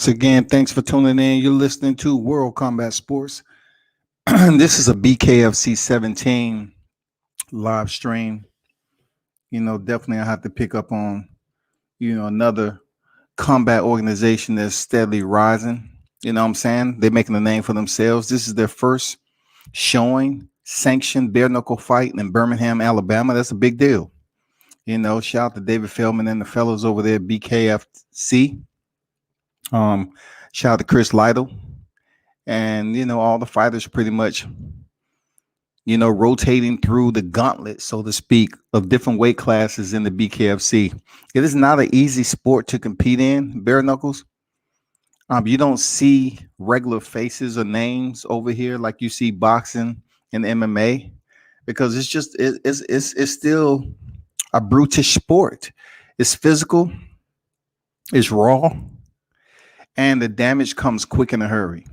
Once again, thanks for tuning in. You're listening to World Combat Sports. This is a BKFC 17 live stream. Definitely I have to pick up on, another combat organization that's steadily rising. You know what I'm saying? They're making a name for themselves. This is their first showing sanctioned bare knuckle fight in Birmingham, Alabama. That's a big deal. Shout out to David Feldman and the fellows over there at BKFC. Shout out to Chris Lytle. And, all the fighters pretty much, rotating through the gauntlet, so to speak, of different weight classes in the BKFC. It is not an easy sport to compete in, bare knuckles. You don't see regular faces or names over here like you see boxing and MMA, because it's still a brutish sport. It's physical, it's raw, and the damage comes quick in a hurry.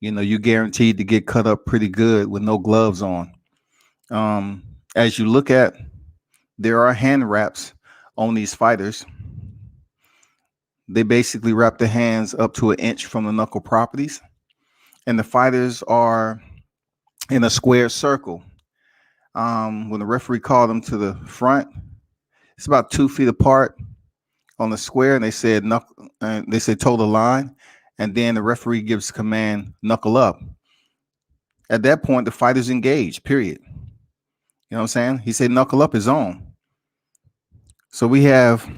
You're guaranteed to get cut up pretty good with no gloves on. As you look at, there are hand wraps on these fighters. They basically wrap their hands up to an inch from the knuckle properties, and the fighters are in a square circle. When the referee called them to the front, it's about 2 feet apart on the square, and they said toe the line, and then the referee gives the command, knuckle up. At that point, the fighters engage, period. You know what I'm saying? He said knuckle up is on. So we have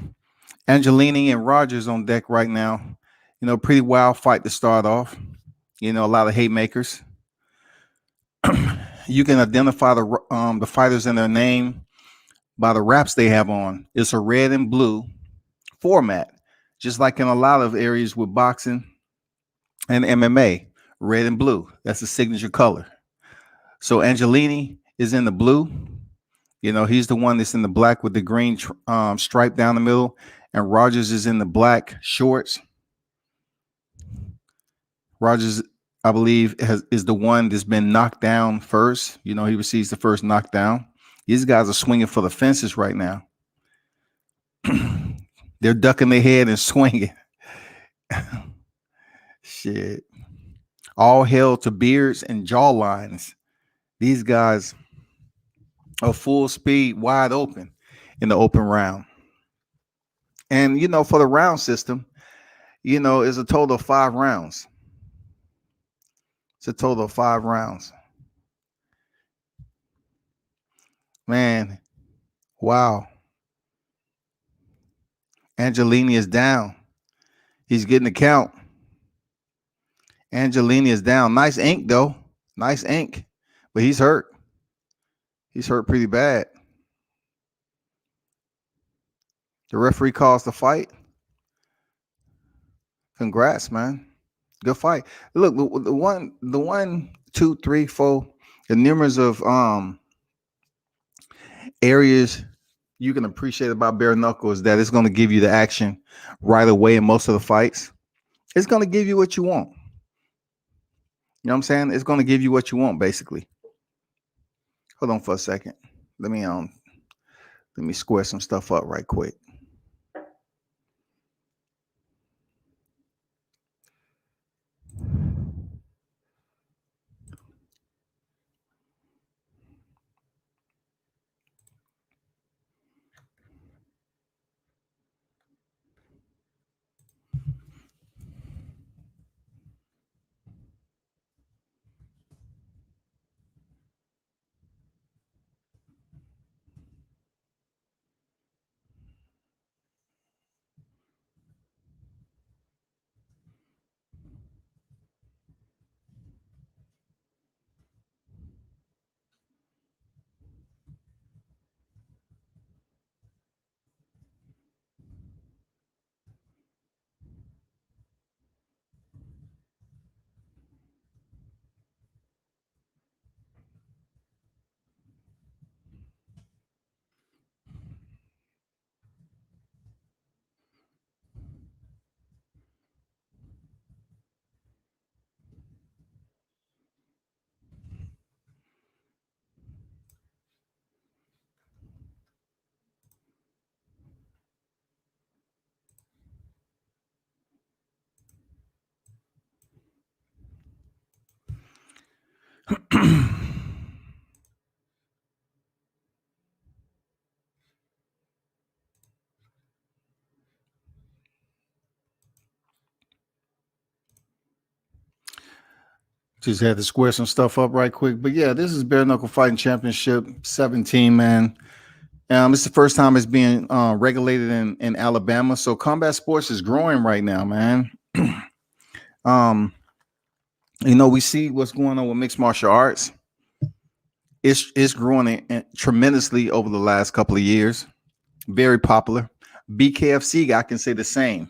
Angelini and Rogers on deck right now. Pretty wild fight to start off. A lot of haymakers. You can identify the fighters in their name by the wraps they have on. It's a red and blue format, just like in a lot of areas with boxing and MMA. Red and blue. That's the signature color. So Angelini is in the blue. He's the one that's in the black with the green stripe down the middle. And Rogers is in the black shorts. Rogers, I believe, is the one that's been knocked down first. He receives the first knockdown. These guys are swinging for the fences right now. They're ducking their head and swinging. Shit. All hail to beards and jawlines. These guys are full speed, wide open in the open round. And, for the round system, it's a total of 5 rounds. It's a total of 5 rounds. Man, wow. Angelini is down. He's getting the count. Angelini is down. Nice ink, though. Nice ink. But he's hurt. He's hurt pretty bad. The referee calls the fight. Congrats, man. Good fight. Look, the 1, 2, 3, 4, the numbers of areas you can appreciate about bare knuckle is that it's going to give you the action right away in most of the fights. It's going to give you what you want. You know what I'm saying? It's going to give you what you want, basically. Hold on for a second. Let me square some stuff up right quick. Just had to square some stuff up right quick. But yeah, this is Bare Knuckle Fighting Championship 17, man. It's the first time it's being regulated in Alabama. So combat sports is growing right now, man. um, we see what's going on with mixed martial arts. It's growing tremendously over the last couple of years. Very popular. BKFC, I can say the same.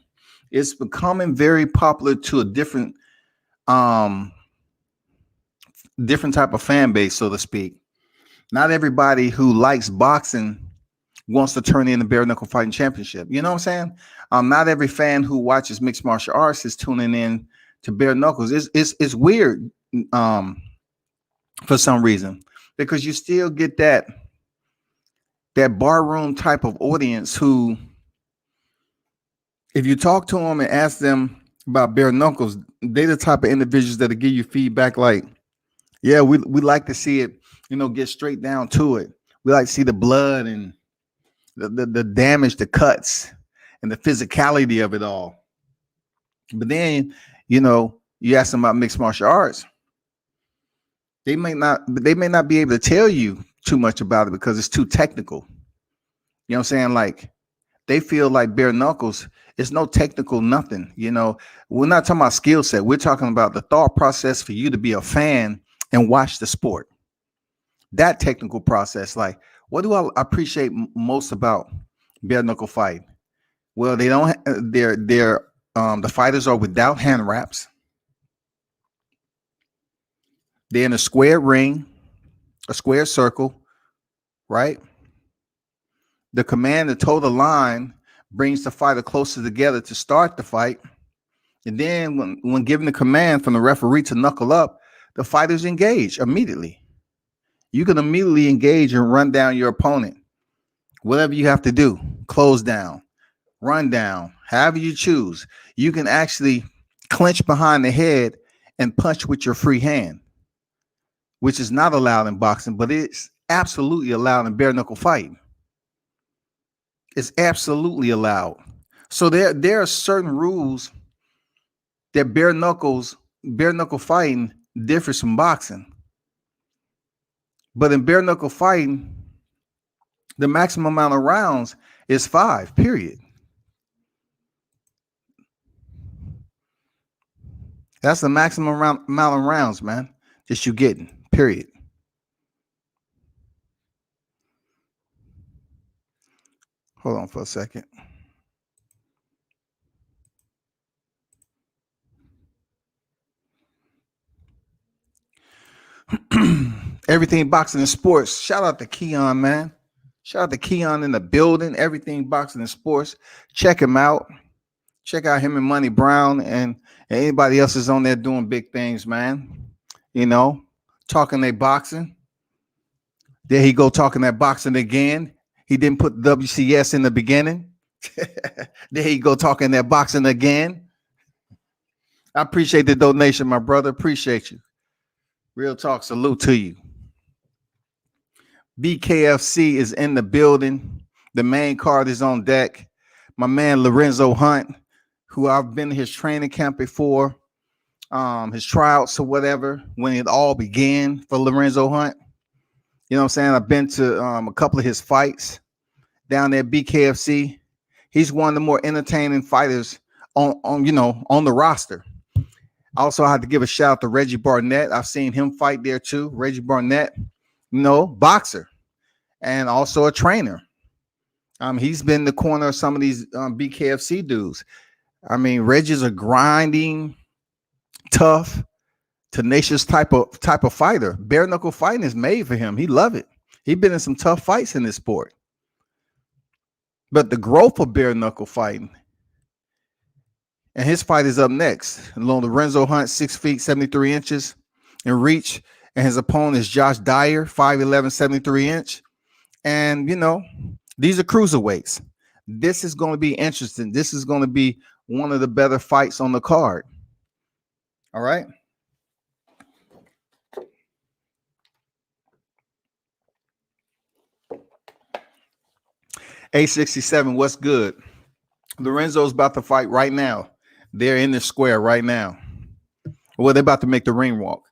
It's becoming very popular to a different type of fan base, so to speak. Not everybody who likes boxing wants to turn in the bare knuckle fighting championship. You know what I'm saying? Not every fan who watches mixed martial arts is tuning in to bare knuckles. It's weird for some reason, because you still get that barroom type of audience who, if you talk to them and ask them about bare knuckles, they're the type of individuals that'll give you feedback like, yeah, we like to see it, get straight down to it. We like to see the blood and the damage, the cuts, and the physicality of it all. But then, you ask them about mixed martial arts, they may not be able to tell you too much about it because it's too technical. You know what I'm saying? Like, they feel like bare knuckles, it's no technical nothing. We're not talking about skill set. We're talking about the thought process for you to be a fan and watch the sport. That technical process, like, what do I appreciate most about bare knuckle fight? Well, they don't. The fighters are without hand wraps. They're in a square ring, a square circle, right? The command to toe the line brings the fighter closer together to start the fight. And then when given the command from the referee to knuckle up, the fighters engage immediately. You can immediately engage and run down your opponent. Whatever you have to do, close down, run down, however you choose. You can actually clinch behind the head and punch with your free hand, which is not allowed in boxing, but it's absolutely allowed in bare knuckle fighting. It's absolutely allowed. So there are certain rules that bare knuckle fighting differs from boxing. But in bare knuckle fighting, the maximum amount of rounds is 5, period. That's the maximum amount of rounds, man, that you're getting, period. Hold on for a second. Everything boxing and sports. Shout out to Keon, man. Shout out to Keon in the building. Everything boxing and sports. Check him out. Check out him and Money Brown and anybody else is on there doing big things, man. Talking they boxing. There he go talking that boxing again. He didn't put WCS in the beginning. There he go talking that boxing again. I appreciate the donation, my brother. Appreciate you. Real talk. Salute to you. BKFC is in the building. The main card is on deck. My man Lorenzo Hunt, who I've been to his training camp before, his tryouts or whatever, when it all began for Lorenzo Hunt. You know what I'm saying? I've been to a couple of his fights down there at BKFC. He's one of the more entertaining fighters on the roster. Also, I had to give a shout out to Reggie Barnett. I've seen him fight there too. Reggie Barnett, boxer and also a trainer. He's been in the corner of some of these BKFC dudes. I mean, Reggie's a grinding, tough, tenacious type of fighter. Bare knuckle fighting is made for him. He love it. He's been in some tough fights in this sport. But the growth of bare knuckle fighting, and his fight is up next. Lorenzo Hunt, 6 feet, 73 inches in reach. And his opponent is Josh Dyer, 5'11", 73 inch. And, these are cruiserweights. This is going to be interesting. This is going to be one of the better fights on the card. All right. A67, what's good? Lorenzo's about to fight right now. They're in the square right now. Well, they're about to make the ring walk.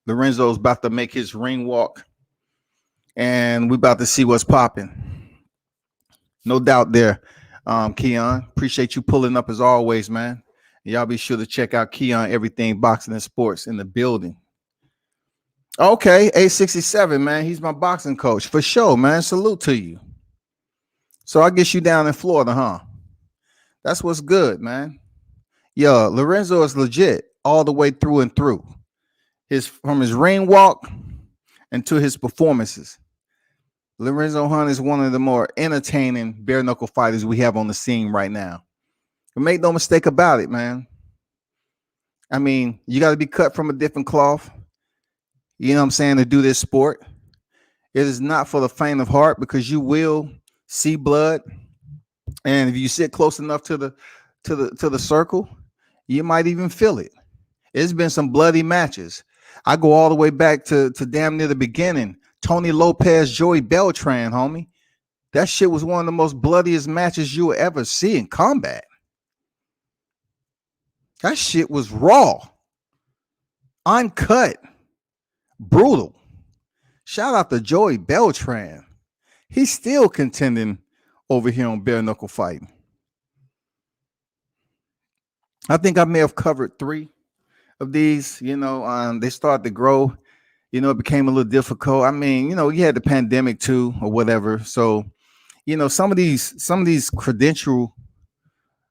Lorenzo's about to make his ring walk, and we're about to see what's popping. No doubt there, Keon. Appreciate you pulling up as always, man. Y'all be sure to check out Keon Everything Boxing and Sports in the building. Okay, A67, man. He's my boxing coach. For sure, man. Salute to you. So I guess you down in Florida, huh? That's what's good, man. Yo, Lorenzo is legit all the way through and through. From his ring walk and to his performances. Lorenzo Hunt is one of the more entertaining bare knuckle fighters we have on the scene right now. But make no mistake about it, man. I mean, you got to be cut from a different cloth. You know what I'm saying? To do this sport. It is not for the faint of heart because you will see blood. And if you sit close enough to the circle, you might even feel it. It's been some bloody matches. I go all the way back to damn near the beginning. Tony Lopez, Joey Beltran, homie. That shit was one of the most bloodiest matches you will ever see in combat. That shit was raw, uncut, brutal. Shout out to Joey Beltran. He's still contending over here on bare knuckle fighting. I think I may have covered 3 of these. They started to grow. It became a little difficult. I mean, you had the pandemic too or whatever. So, some of these credential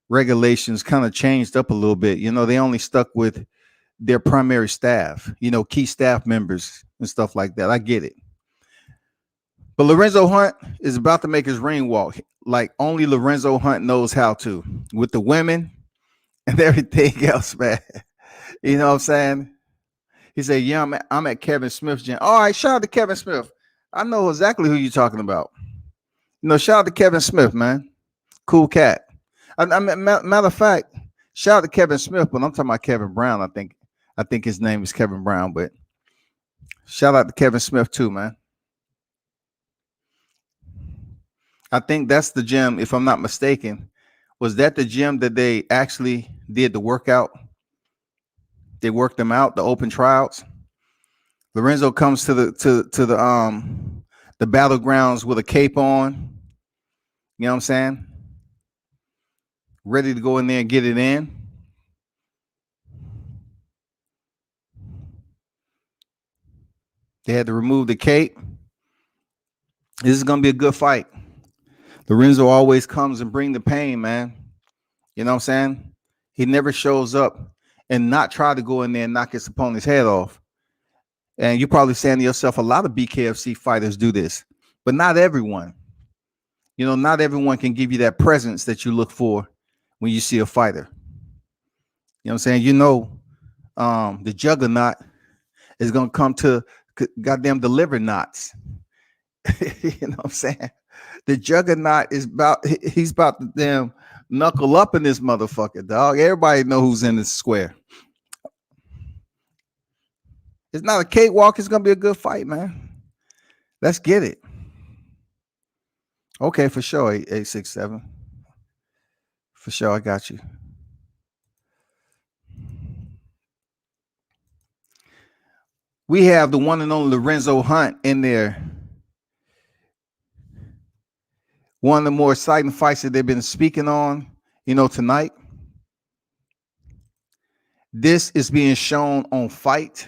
regulations kind of changed up a little bit. They only stuck with their primary staff, key staff members and stuff like that. I get it. But Lorenzo Hunt is about to make his ring walk like only Lorenzo Hunt knows how to, with the women and everything else, man. You know what I'm saying? He said, yeah, I'm at Kevin Smith's gym. All right, shout out to Kevin Smith. I know exactly who you're talking about. Shout out to Kevin Smith, man. Cool cat. Matter of fact, shout out to Kevin Smith, but I'm talking about Kevin Brown. I think his name is Kevin Brown, but shout out to Kevin Smith too, man. I think that's the gym, if I'm not mistaken. Was that the gym that they actually did the workout? They worked them out, the open tryouts. Lorenzo comes to the battlegrounds with a cape on. You know what I'm saying? Ready to go in there and get it in. They had to remove the cape. This is gonna be a good fight. Lorenzo always comes and bring the pain, man. You know what I'm saying? He never shows up and not try to go in there and knock his opponent's head off. And you're probably saying to yourself, a lot of BKFC fighters do this, but not everyone. Not everyone can give you that presence that you look for when you see a fighter. You know what I'm saying? The juggernaut is going to come to goddamn deliver knots. You know what I'm saying? The juggernaut he's about to damn knuckle up in this motherfucker, dog. Everybody know who's in this square. It's not a cakewalk. It's going to be a good fight, man. Let's get it. Okay, for sure, 867. For sure, I got you. We have the one and only Lorenzo Hunt in there. One of the more exciting fights that they've been speaking on, tonight. This is being shown on Fight.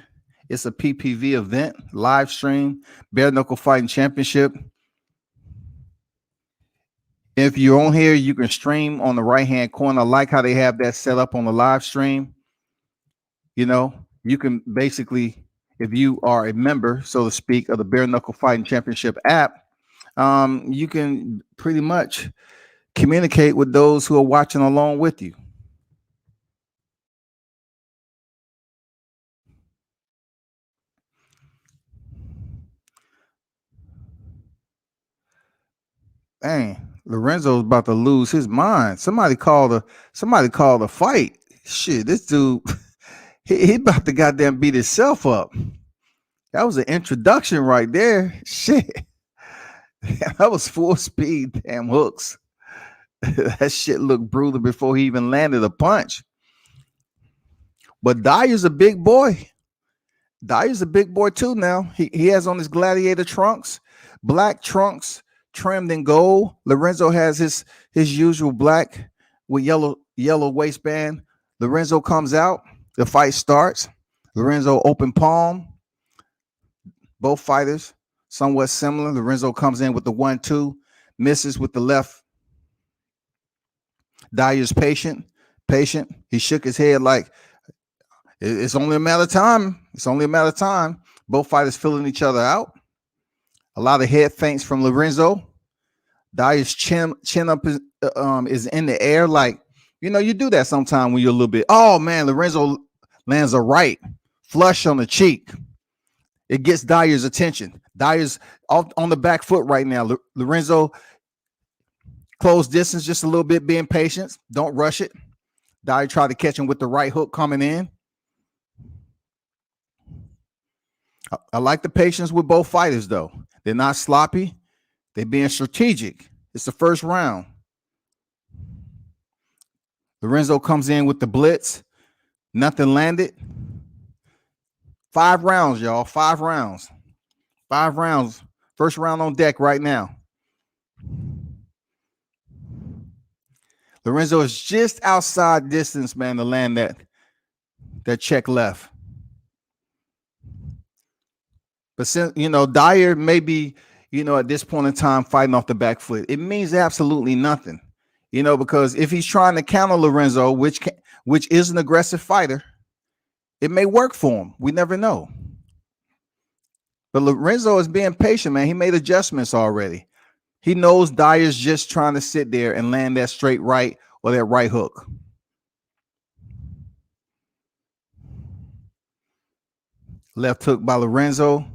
It's a PPV event, live stream, Bare Knuckle Fighting Championship. If you're on here, you can stream on the right-hand corner. I like how they have that set up on the live stream. You can basically, if you are a member, so to speak, of the Bare Knuckle Fighting Championship app, you can pretty much communicate with those who are watching along with you. Dang, Lorenzo's about to lose his mind. Somebody called a fight. Shit, this dude, he about to goddamn beat himself up. That was an introduction right there. Shit. That was full speed, damn hooks. That shit looked brutal before he even landed a punch. But Dyer's a big boy. Dyer's a big boy too now. He has on his gladiator trunks, black trunks trimmed in gold. Lorenzo has his usual black with yellow waistband. Lorenzo comes out. The fight starts. Lorenzo open palm. Both fighters somewhat similar. Lorenzo comes in with the 1-2, misses with the left. Dyer's patient. He shook his head like it's only a matter of time. It's only a matter of time. Both fighters filling each other out. A lot of head feints from Lorenzo. Dyer's chin up is in the air. Like, you do that sometime when you're a little bit. Oh, man, Lorenzo lands a right flush on the cheek. It gets Dyer's attention. Dyer's off on the back foot right now. Lorenzo, close distance just a little bit, being patient. Don't rush it. Dyer tried to catch him with the right hook coming in. I like the patience with both fighters, though. They're not sloppy. They're being strategic. It's the first round. Lorenzo comes in with the blitz. Nothing landed. 5 rounds, y'all. 5 rounds. 5 rounds. First round on deck right now. Lorenzo is just outside distance, man, to land that check left. But since, Dyer may be, at this point in time fighting off the back foot, it means absolutely nothing, because if he's trying to counter Lorenzo, which is an aggressive fighter, it may work for him. We never know. But Lorenzo is being patient, man. He made adjustments already. He knows Dyer's just trying to sit there and land that straight right or that right hook. Left hook by Lorenzo.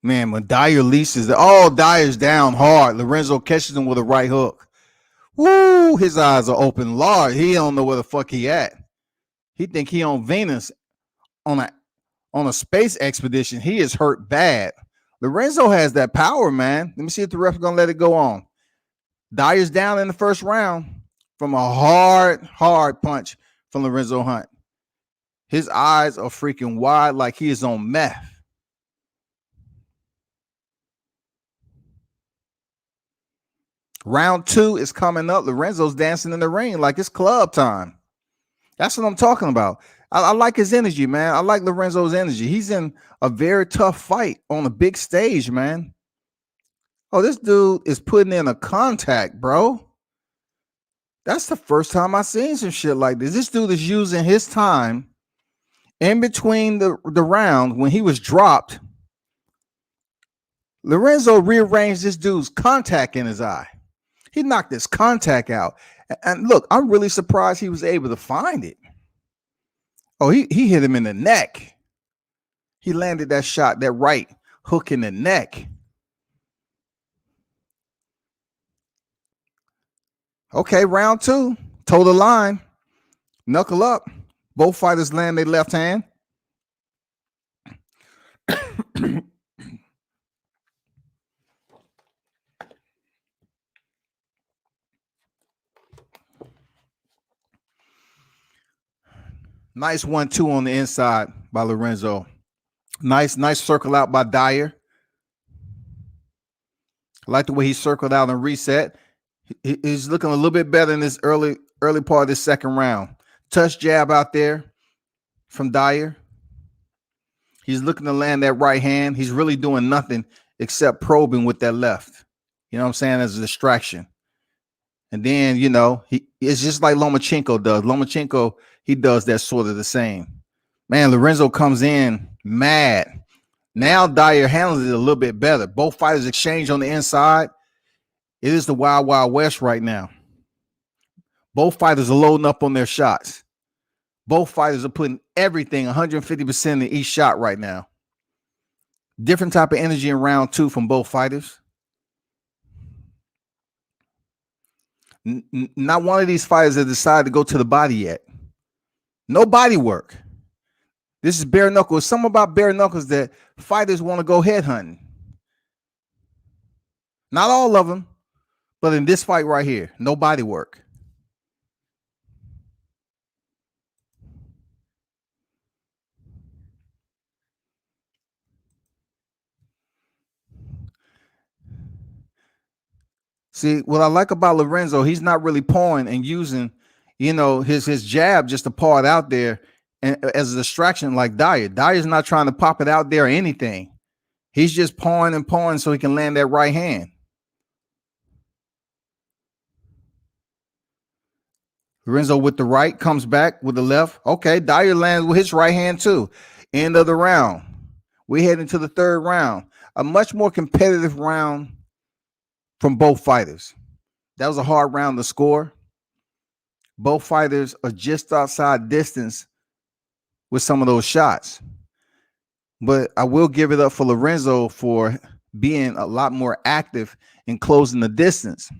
Man, when Dyer leases, Dyer's down hard. Lorenzo catches him with a right hook. Woo, his eyes are open large. He don't know where the fuck he at. He think he on Venus on a space expedition. He is hurt bad. Lorenzo has that power, man. Let me see if the ref's gonna let it go on. Dyer's down in the first round from a hard punch from Lorenzo Hunt. His eyes are freaking wide like he is on meth. Round 2 is coming up. Lorenzo's dancing in the ring like it's club time. That's what I'm talking about. I like his energy, man. I like Lorenzo's energy. He's in a very tough fight on a big stage, man. Oh, this dude is putting in a contact, bro. That's the first time I've seen some shit like this. This dude is using his time in between the round when he was dropped. Lorenzo rearranged this dude's contact in his eye. He knocked his contact out. And look, I'm really surprised he was able to find it. Oh, he hit him in the neck. He landed that shot, that right hook in the neck. Okay, round 2. Toe the line. Knuckle up. Both fighters land their left hand. Nice 1-2 on the inside by Lorenzo. Nice circle out by Dyer. I like the way he circled out and reset. He's looking a little bit better in this early part of this second round. Touch jab out there from Dyer. He's looking to land that right hand. He's really doing nothing except probing with that left. You know what I'm saying? As a distraction. And then, it's just like Lomachenko does. Lomachenko, he does that sort of the same. Man, Lorenzo comes in mad. Now Dyer handles it a little bit better. Both fighters exchange on the inside. It is the wild, wild west right now. Both fighters are loading up on their shots. Both fighters are putting everything 150% in each shot right now. Different type of energy in round 2 from both fighters. Not one of these fighters has decided to go to the body yet. No body work. This is bare knuckles. Something about bare knuckles that fighters want to go head hunting. Not all of them, but in this fight right here, no body work. See, what I like about Lorenzo, he's not really pawing and using, his jab just to paw it out there and as a distraction like Dyer. Dyer's not trying to pop it out there or anything. He's just pawing and pawing so he can land that right hand. Lorenzo with the right comes back with the left. Okay, Dyer lands with his right hand too. End of the round. We head into the third round. A much more competitive round from both fighters. That was a hard round to score. Both fighters are just outside distance with some of those shots. But I will give it up for Lorenzo for being a lot more active in closing the distance.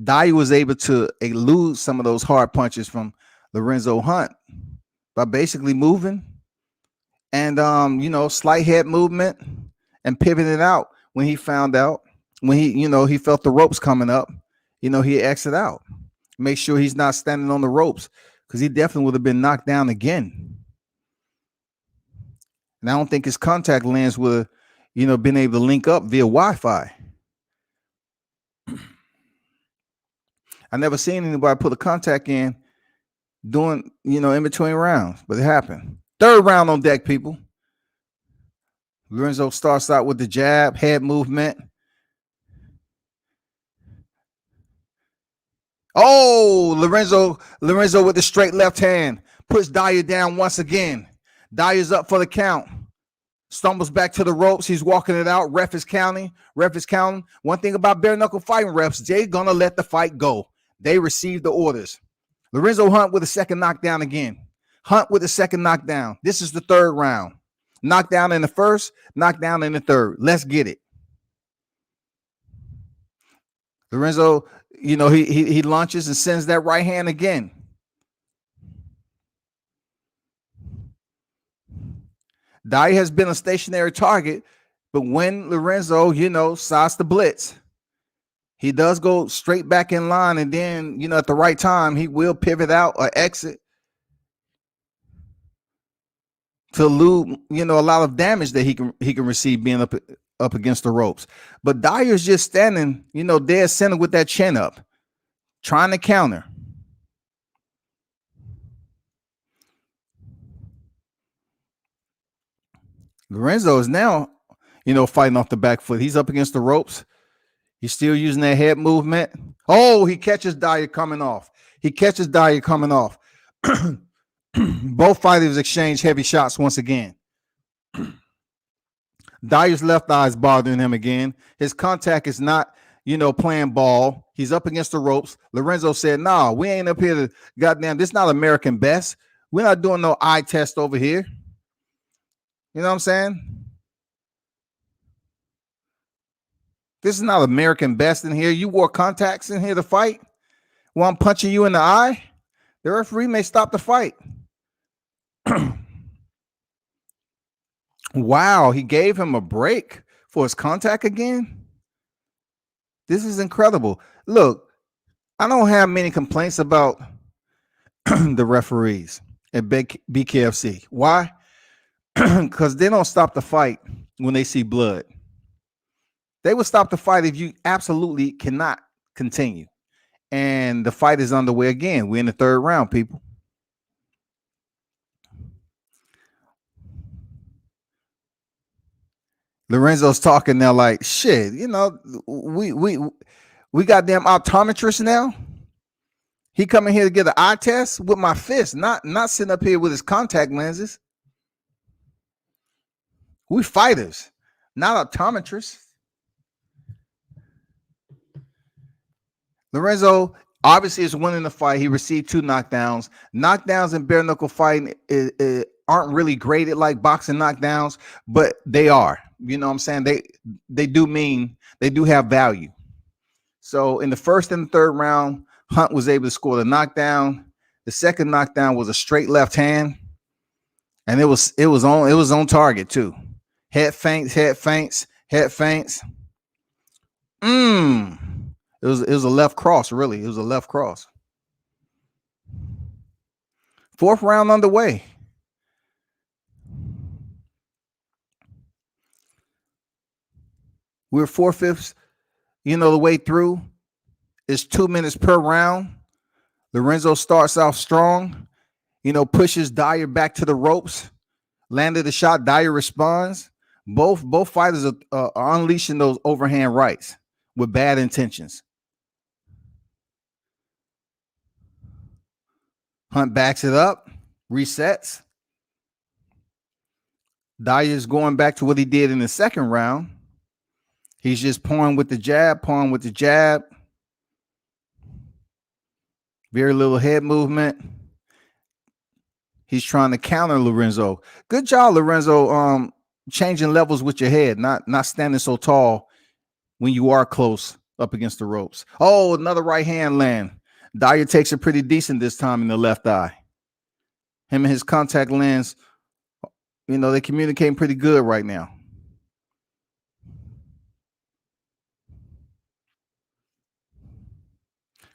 Dyer was able to elude some of those hard punches from Lorenzo Hunt by basically moving and, slight head movement and pivoting out when he found out, when he felt the ropes coming up, he exit out. Make sure he's not standing on the ropes because he definitely would have been knocked down again. And I don't think his contact lens would have, been able to link up via Wi-Fi. I never seen anybody put a contact in doing, in between rounds, but it happened. Third round on deck, people. Lorenzo starts out with the jab, head movement. Oh, Lorenzo with the straight left hand puts Dyer down once again. Dyer's up for the count. Stumbles back to the ropes. He's walking it out. Ref is counting. One thing about bare knuckle fighting refs, they're gonna let the fight go. They receive the orders. Lorenzo Hunt with a second knockdown again. Hunt with a second knockdown. This is the third round. Knockdown in the first, knockdown in the third. Let's get it. Lorenzo, he launches and sends that right hand again. Dyer has been a stationary target, but when Lorenzo, sides the blitz, he does go straight back in line, and then, at the right time, he will pivot out or exit to elude, a lot of damage that he can receive being up against the ropes. But Dyer's just standing, dead center with that chin up, trying to counter. Lorenzo is now, fighting off the back foot. He's up against the ropes. He's still using that head movement. Oh, he catches Dyer coming off. Both fighters exchange heavy shots once again. Dyer's left eye is bothering him again. His contact is not, playing ball. He's up against the ropes. Lorenzo said, "No, we ain't up here to goddamn. This is not American best. We're not doing no eye test over here." You know what I'm saying? This is not American best in here. You wore contacts in here to fight. While I'm punching you in the eye, the referee may stop the fight. Wow, he gave him a break for his contact again. This is incredible. Look, I don't have many complaints about the referees at BKFC. Why? Because they don't stop the fight when they see blood. They will stop the fight if you absolutely cannot continue. And the fight is underway again. We're in the third round, people. Lorenzo's talking now like, shit, we got damn optometrists now. He coming here to get an eye test with my fist, not sitting up here with his contact lenses. We fighters, not optometrists. Lorenzo obviously is winning the fight. He received 2 knockdowns. Knockdowns in bare knuckle fighting aren't really graded like boxing knockdowns, but they are. You know what I'm saying? They do have value. So in the first and the third round, Hunt was able to score the knockdown. The second knockdown was a straight left hand. And it was on target too. Head feints, head feints, head feints. It was a left cross, really. It was a left cross. Fourth round underway. We're 4/5, the way through. It's 2 minutes per round. Lorenzo starts off strong, pushes Dyer back to the ropes, landed a shot. Dyer responds. Both fighters are unleashing those overhand rights with bad intentions. Hunt backs it up, resets. Dyer's going back to what he did in the second round. He's just pawing with the jab. Very little head movement. He's trying to counter Lorenzo. Good job, Lorenzo, changing levels with your head, not standing so tall when you are close up against the ropes. Oh, another right hand land. Dyer takes it pretty decent this time in the left eye. Him and his contact lens, they communicating pretty good right now.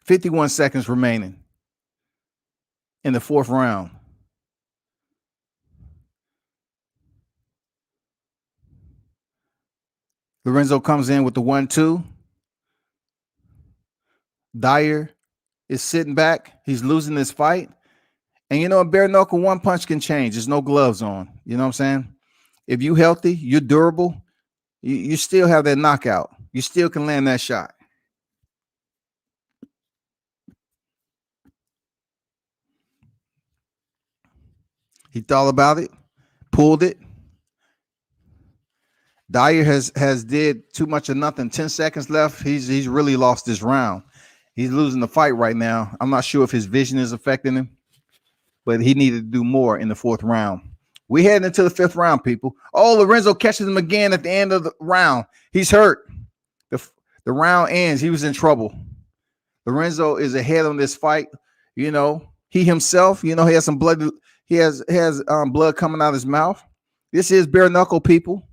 $51 seconds remaining in the fourth round. Lorenzo comes in with the 1-2. Dyer is sitting back. He's losing this fight. And a bare knuckle, one punch can change. There's no gloves on. You know what I'm saying? If you're healthy, you're durable, you still have that knockout. You still can land that shot. He thought about it, pulled it. Dyer has did too much of nothing. 10 seconds left. He's really lost this round. He's losing the fight right now. I'm not sure if his vision is affecting him, but he needed to do more in the fourth round. We heading into the fifth round, people. Oh, Lorenzo catches him again at the end of the round. He's hurt. The round ends. He was in trouble. Lorenzo is ahead on this fight. He himself, he has some blood. He has blood coming out of his mouth. This is bare knuckle, people.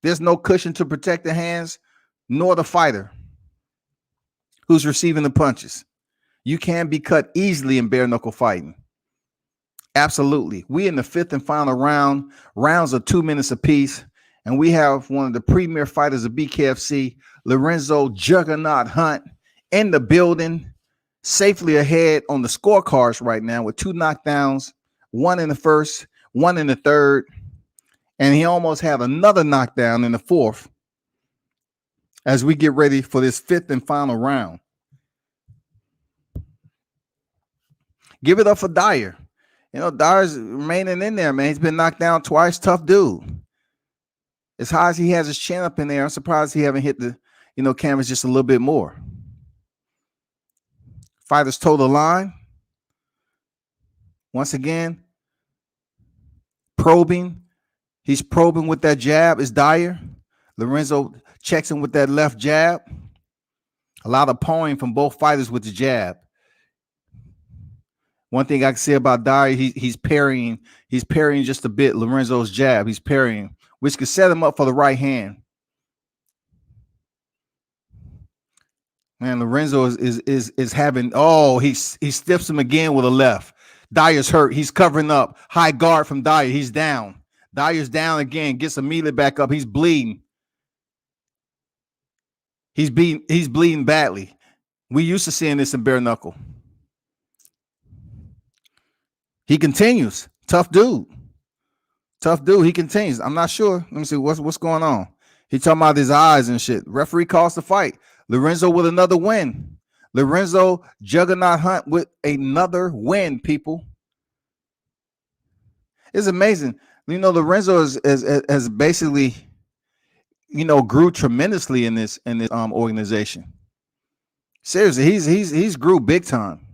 There's no cushion to protect the hands, nor the fighter who's receiving the punches. You can be cut easily in bare knuckle fighting. Absolutely. We in the fifth and final round. Rounds are 2 minutes apiece. And we have one of the premier fighters of BKFC, Lorenzo Juggernaut Hunt, in the building, safely ahead on the scorecards right now with 2 knockdowns, 1 in the first, 1 in the third. And he almost had another knockdown in the fourth as we get ready for this fifth and final round. Give it up for Dyer. Dyer's remaining in there, man. He's been knocked down twice. Tough dude. As high as he has his chin up in there, I'm surprised he haven't hit the, canvas just a little bit more. Fighters toe the line. Once again, probing. He's probing with that jab. Is Dyer. Lorenzo checks him with that left jab. A lot of pawing from both fighters with the jab. One thing I can say about Dyer, he's parrying. He's parrying just a bit. Lorenzo's jab. He's parrying, which could set him up for the right hand. Man, Lorenzo is having. Oh, he stiffs him again with a left. Dyer's hurt. He's covering up. High guard from Dyer. He's down. Dyer's down again. Gets immediately back up. He's bleeding. He's bleeding badly. We used to seeing this in bare knuckle. He continues. Tough dude. He continues. I'm not sure. Let me see what's going on. He talking about his eyes and shit. Referee calls the fight. Lorenzo with another win. Lorenzo Juggernaut Hunt with another win, people. It's amazing. Lorenzo has basically, grew tremendously in this organization. Seriously, he's grew big time.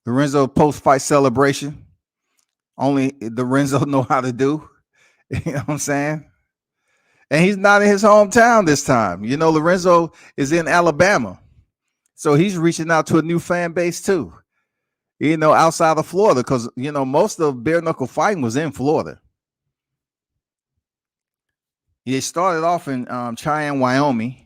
Lorenzo post-fight celebration. Only Lorenzo know how to do. You know what I'm saying? And he's not in his hometown this time. Lorenzo is in Alabama. So he's reaching out to a new fan base too. outside of Florida, because most of bare knuckle fighting was in Florida. They started off in Cheyenne, Wyoming.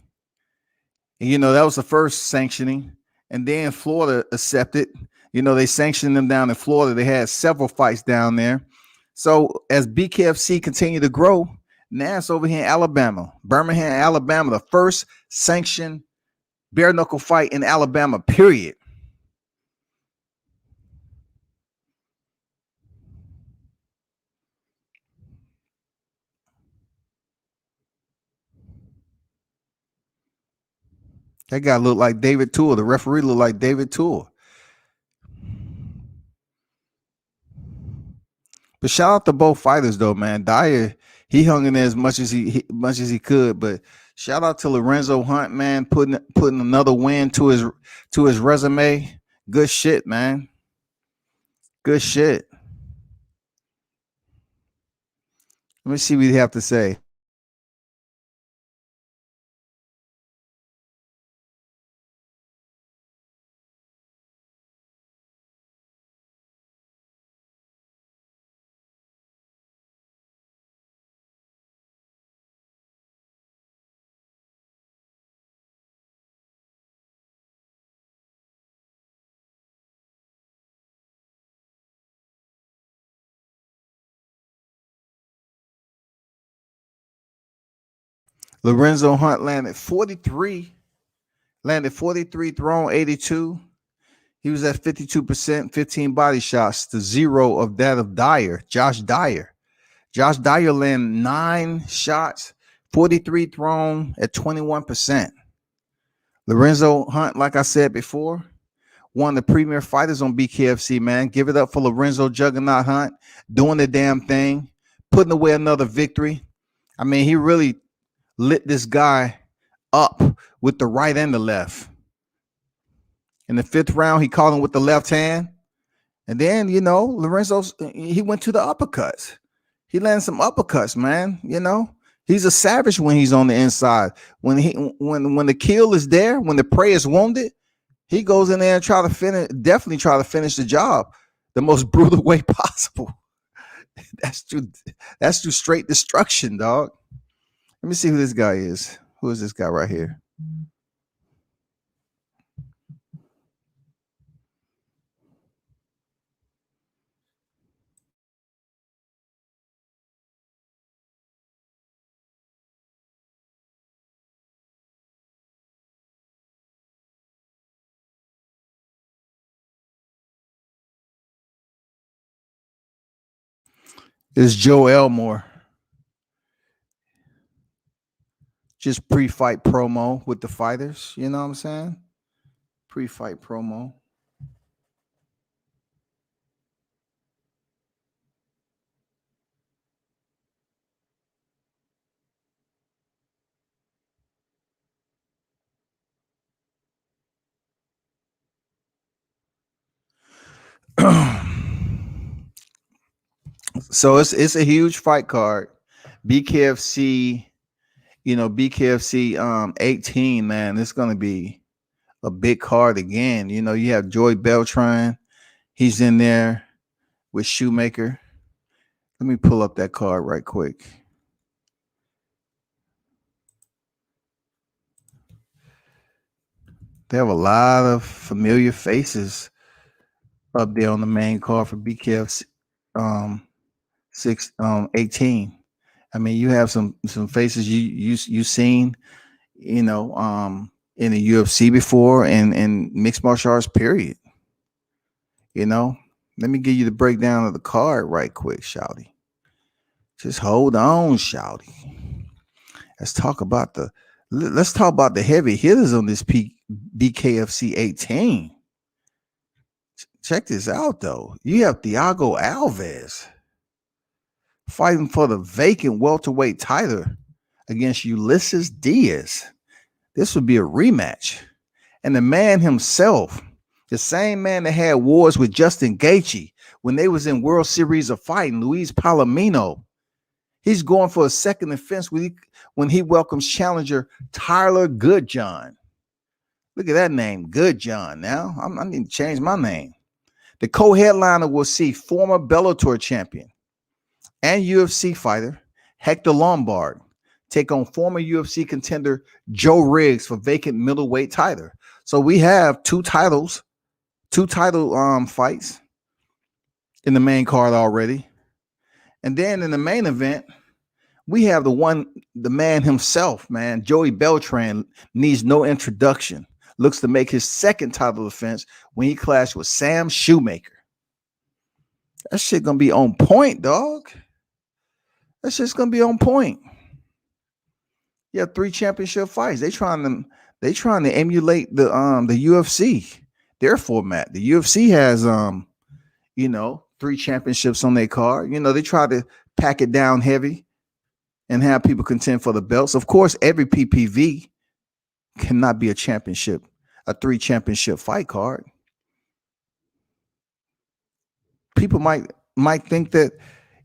And, that was the first sanctioning. And then Florida accepted. They sanctioned them down in Florida. They had several fights down there. So as BKFC continued to grow, now it's over here in Alabama, Birmingham, Alabama, the first sanctioned bare knuckle fight in Alabama, period. That guy looked like David Tour. The referee looked like David Tour. But shout out to both fighters, though, man. Dyer, he hung in there as much as he could. But shout out to Lorenzo Hunt, man, putting another win to his resume. Good shit, man. Good shit. Let me see what you have to say. Lorenzo Hunt landed 43 thrown 82. He was at 52%, 15 body shots to 0 of that of Dyer, Josh Dyer. Josh Dyer landed 9 shots, 43 thrown at 21%. Lorenzo Hunt, like I said before, one of the premier fighters on BKFC, man. Give it up for Lorenzo Juggernaut Hunt, doing the damn thing, putting away another victory. I mean, he really lit this guy up with the right and the left. In the 5th round, he caught him with the left hand. And then, Lorenzo, he went to the uppercuts. He landed some uppercuts, man. He's a savage when he's on the inside. When the kill is there, when the prey is wounded, he goes in there and definitely try to finish the job the most brutal way possible. That's through straight destruction, dog. Let me see who this guy is. Who is this guy right here? It's Joe Elmore. Just pre-fight promo with the fighters. You know what I'm saying? Pre-fight promo. So it's a huge fight card. BKFC, BKFC 18, man. It's gonna be a big card again. You have Joy Beltran. He's in there with Shoemaker. Let me pull up that card right quick. They have a lot of familiar faces up there on the main card for BKFC 18. I mean, you have some faces you seen, in the UFC before and mixed martial arts, period. Let me give you the breakdown of the card right quick, Shouty. Just hold on, Shouty. Let's talk about the heavy hitters on this BKFC 18. Check this out, though. You have Thiago Alves fighting for the vacant welterweight title against Ulysses Diaz. This would be a rematch. And the man himself, the same man that had wars with Justin Gaethje when they was in World Series of Fighting, Luis Palomino, he's going for a second offense when he welcomes challenger Tyler Goodjohn. Look at that name, Goodjohn. Now I need to change my name. The co-headliner will see former Bellator champion and UFC fighter Hector Lombard take on former UFC contender Joe Riggs for vacant middleweight title. So we have two title fights in the main card already. And then in the main event, we have the man himself, man. Joey Beltran needs no introduction. Looks to make his second title defense when he clashed with Sam Shoemaker. That shit gonna be on point, dog. That shit's gonna be on point. You have 3 championship fights. They trying to emulate the UFC, their format. The UFC has 3 championships on their card. They try to pack it down heavy and have people contend for the belts. Of course, every PPV cannot be a 3 championship fight card. People might think that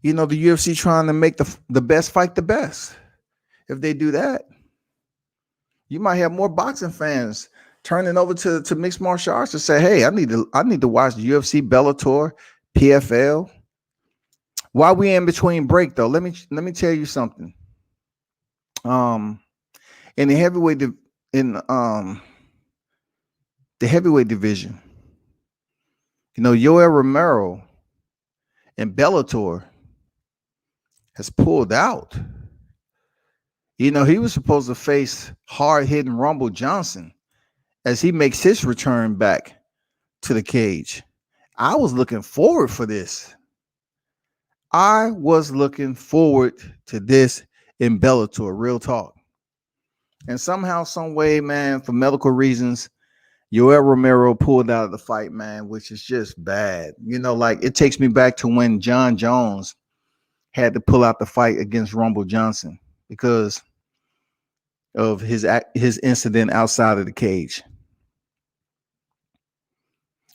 the UFC trying to make the best fight the best. If they do that, you might have more boxing fans turning over to mixed martial arts to say, "Hey, I need to watch the UFC, Bellator, PFL." While we in between break, though, let me tell you something. In the heavyweight division, Yoel Romero and Bellator has pulled out. He was supposed to face hard-hitting Rumble Johnson as he makes his return back to the cage. I was looking forward for this. I was looking forward to this in Bellator, real talk. And somehow, some way, man, for medical reasons, Yoel Romero pulled out of the fight, man, which is just bad. It takes me back to when John Jones had to pull out the fight against Rumble Johnson because of his incident outside of the cage.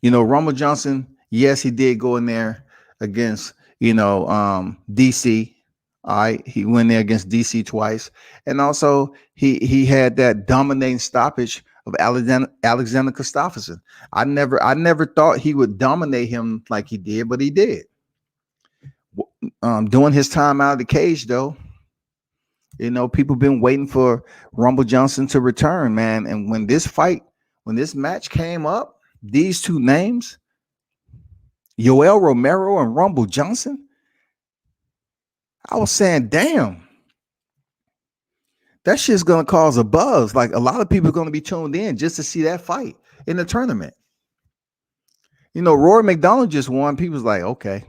Rumble Johnson, yes, he did go in there against, DC. All right, he went there against DC twice, and also he had that dominating stoppage of Alexander Gustafsson. I never thought he would dominate him like he did, but he did. During his time out of the cage, though, people been waiting for Rumble Johnson to return, man. And when this match came up, these two names, Yoel Romero and Rumble Johnson, I was saying, damn, that shit's gonna cause a buzz. Like, a lot of people are gonna be tuned in just to see that fight in the tournament. Rory McDonald just won. People's like, okay.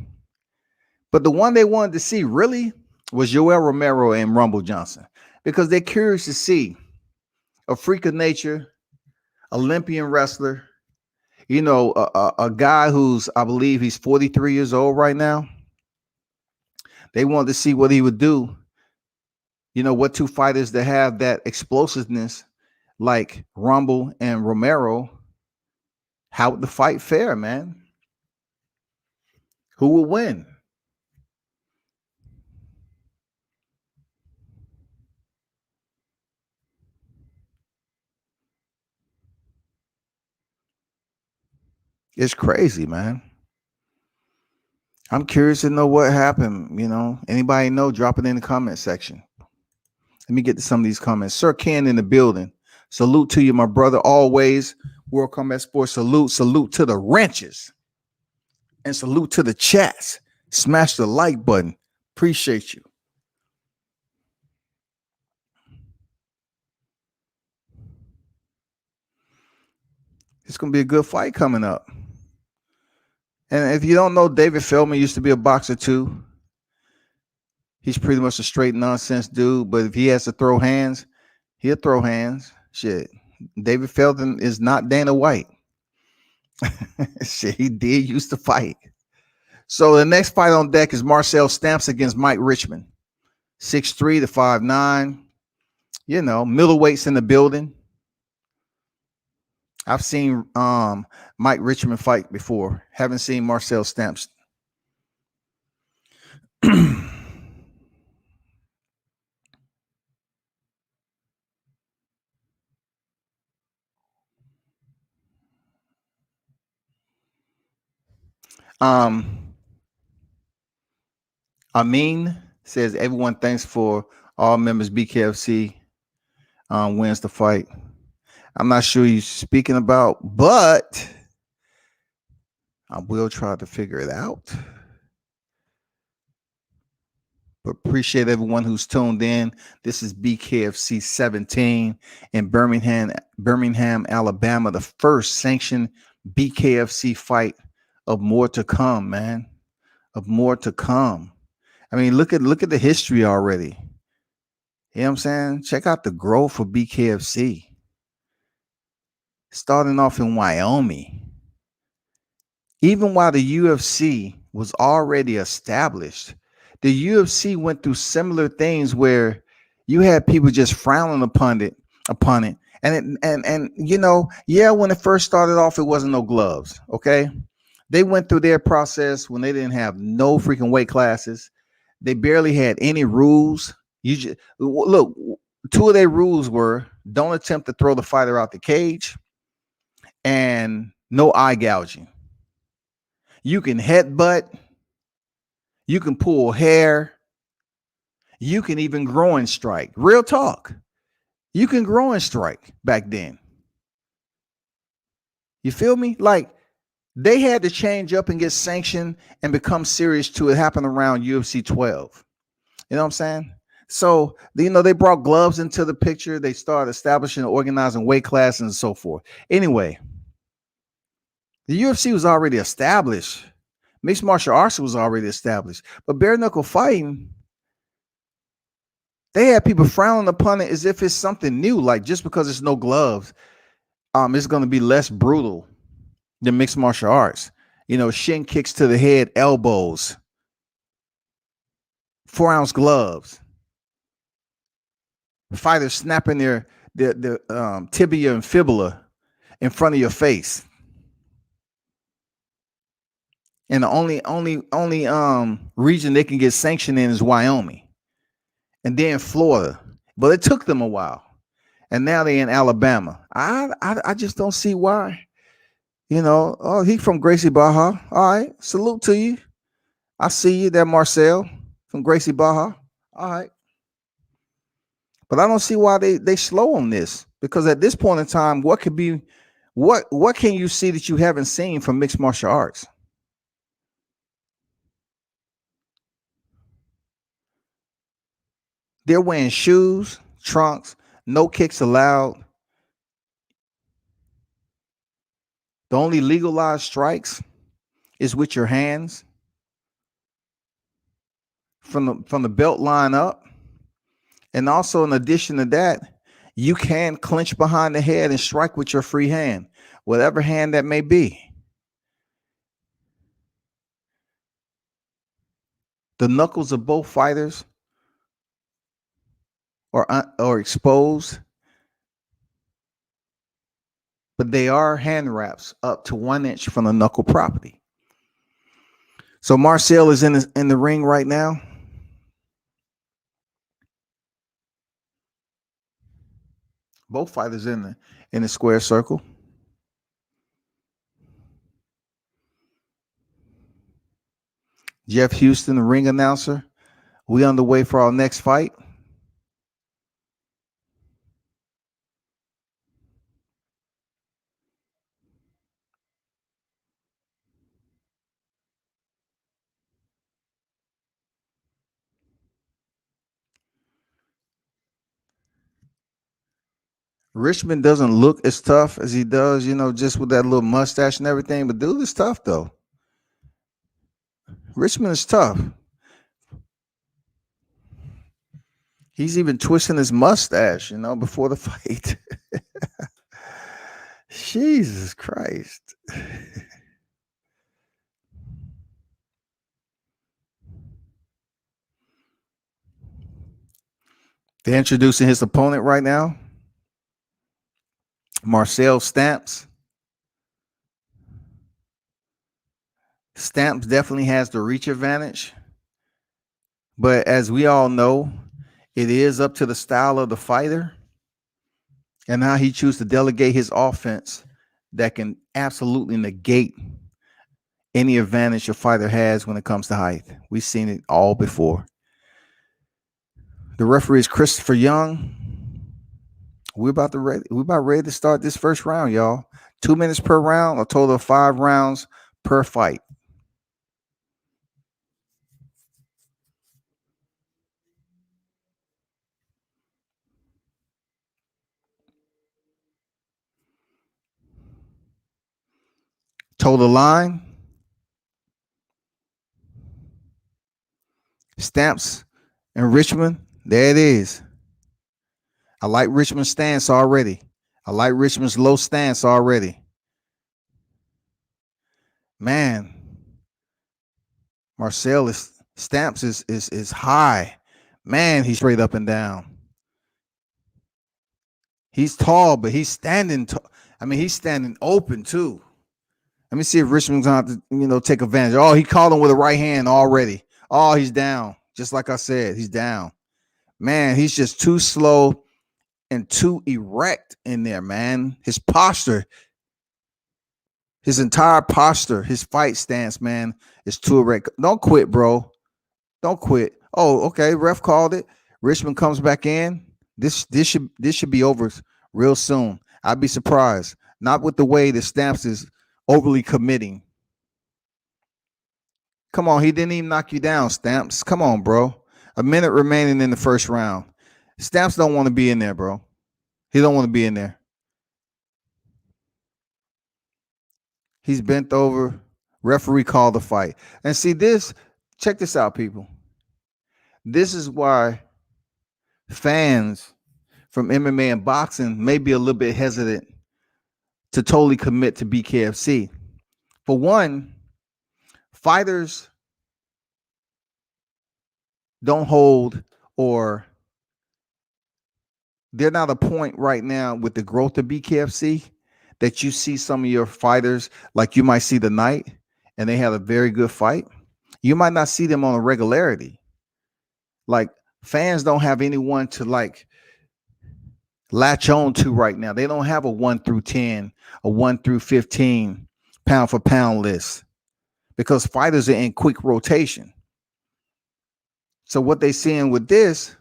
But the one they wanted to see really was Yoel Romero and Rumble Johnson, because they're curious to see a freak of nature, Olympian wrestler, a guy who's, I believe he's 43 years old right now. They wanted to see what he would do. What two fighters that have that explosiveness like Rumble and Romero, how would the fight fare, man? Who will win? It's crazy, man. I'm curious to know what happened. Anybody know? Drop it in the comment section. Let me get to some of these comments. Sir Ken in the building. Salute to you, my brother. Always. World Combat Sports. Salute to the wrenches. And salute to the chats. Smash the like button. Appreciate you. It's going to be a good fight coming up. And if you don't know, David Feldman used to be a boxer too. He's pretty much a straight nonsense dude. But if he has to throw hands, he'll throw hands. Shit. David Feldman is not Dana White. Shit, he did used to fight. So the next fight on deck is Marcel Stamps against Mike Richmond. 6'3" to 5'9". Middleweights in the building. I've seen Mike Richmond fight before. Haven't seen Marcel Stamps. Um, Amin says everyone thanks for all members. BKFC wins the fight. I'm not sure you're speaking about, but I will try to figure it out. But appreciate everyone who's tuned in. This is BKFC 17 in Birmingham, Alabama, the first sanctioned BKFC fight of more to come, man. Of more to come. I mean, look at the history already. You know what I'm saying? Check out the growth of BKFC. Starting off in Wyoming. Even while the UFC was already established, the UFC went through similar things where you had people just frowning upon it. And you know, yeah, when it first started off, it wasn't no gloves. Okay. They went through their process when they didn't have no freaking weight classes. They barely had any rules. You just look, two of their rules were don't attempt to throw the fighter out the cage and no eye gouging. You can headbutt, you can pull hair, you can even groin strike. Real talk. You can groin strike back then. You feel me? Like they had to change up and get sanctioned and become serious to it. Happened around UFC 12. You know what I'm saying? So, you know, they brought gloves into the picture. They started establishing and organizing weight classes and so forth. Anyway, the UFC was already established. Mixed martial arts was already established. But bare knuckle fighting, they had people frowning upon it as if it's something new. Like just because it's no gloves, it's going to be less brutal than mixed martial arts. You know, shin kicks to the head, elbows, 4-ounce gloves, fighters snapping their tibia and fibula in front of your face. And the only region they can get sanctioned in is Wyoming, and then Florida. But it took them a while, and now they're in Alabama. I just don't see why. You know, oh, he from Gracie Baja. All right, salute to you. I see you there, Marcel from Gracie Baja. All right, but I don't see why they slow on this, because at this point in time, what could be, what can you see that you haven't seen from mixed martial arts? They're wearing shoes, trunks, no kicks allowed. The only legalized strikes is with your hands from the belt line up. And also, in addition to that, you can clinch behind the head and strike with your free hand, whatever hand that may be. The knuckles of both fighters are exposed, but they are hand wraps up to 1 inch from the knuckle property. So Marcel is in the ring right now. Both fighters in the square circle. Jeff Houston, the ring announcer. We on the way for our next fight. Richmond doesn't look as tough as he does, you know, just with that little mustache and everything. But dude is tough, though. Richmond is tough. He's even twisting his mustache, you know, before the fight. Jesus Christ. They're introducing his opponent right now, Marcel Stamps. Stamps definitely has the reach advantage. But as we all know, it is up to the style of the fighter and how he chooses to delegate his offense that can absolutely negate any advantage a fighter has when it comes to height. We've seen it all before. The referee is Christopher Young. We're about ready to start this first round, y'all. 2 minutes per round, a total of 5 rounds per fight. Total line. Stamps and Richmond. There it is. I like Richmond's stance already. I like Richmond's low stance already. Man, Marcel Stamps is high. Man, he's straight up and down. He's tall, but he's standing. He's standing open too. Let me see if Richmond's going to have to, take advantage. Oh, he called him with a right hand already. Oh, he's down. Just like I said, he's down. Man, he's just too slow and too erect in there, man. His posture, his entire posture, his fight stance, man, is too erect. Don't quit, bro. Don't quit. Oh, okay. Ref called it. Richmond comes back in. This should be over real soon. I'd be surprised. Not with the way the Stamps is overly committing. Come on, he didn't even knock you down, Stamps. Come on, bro. A minute remaining in the first round. Stamps don't want to be in there, bro. He don't want to be in there. He's bent over. Referee called the fight. And see this, check this out, people. This is why fans from MMA and boxing may be a little bit hesitant to totally commit to BKFC. For one, fighters don't hold, or they're not a point right now with the growth of BKFC that you see some of your fighters, like you might see tonight, and they had a very good fight. You might not see them on a regularity. Like, fans don't have anyone to latch on to right now. They don't have a 1 through 10, a 1 through 15 pound for pound list, because fighters are in quick rotation. So what they seeing with this,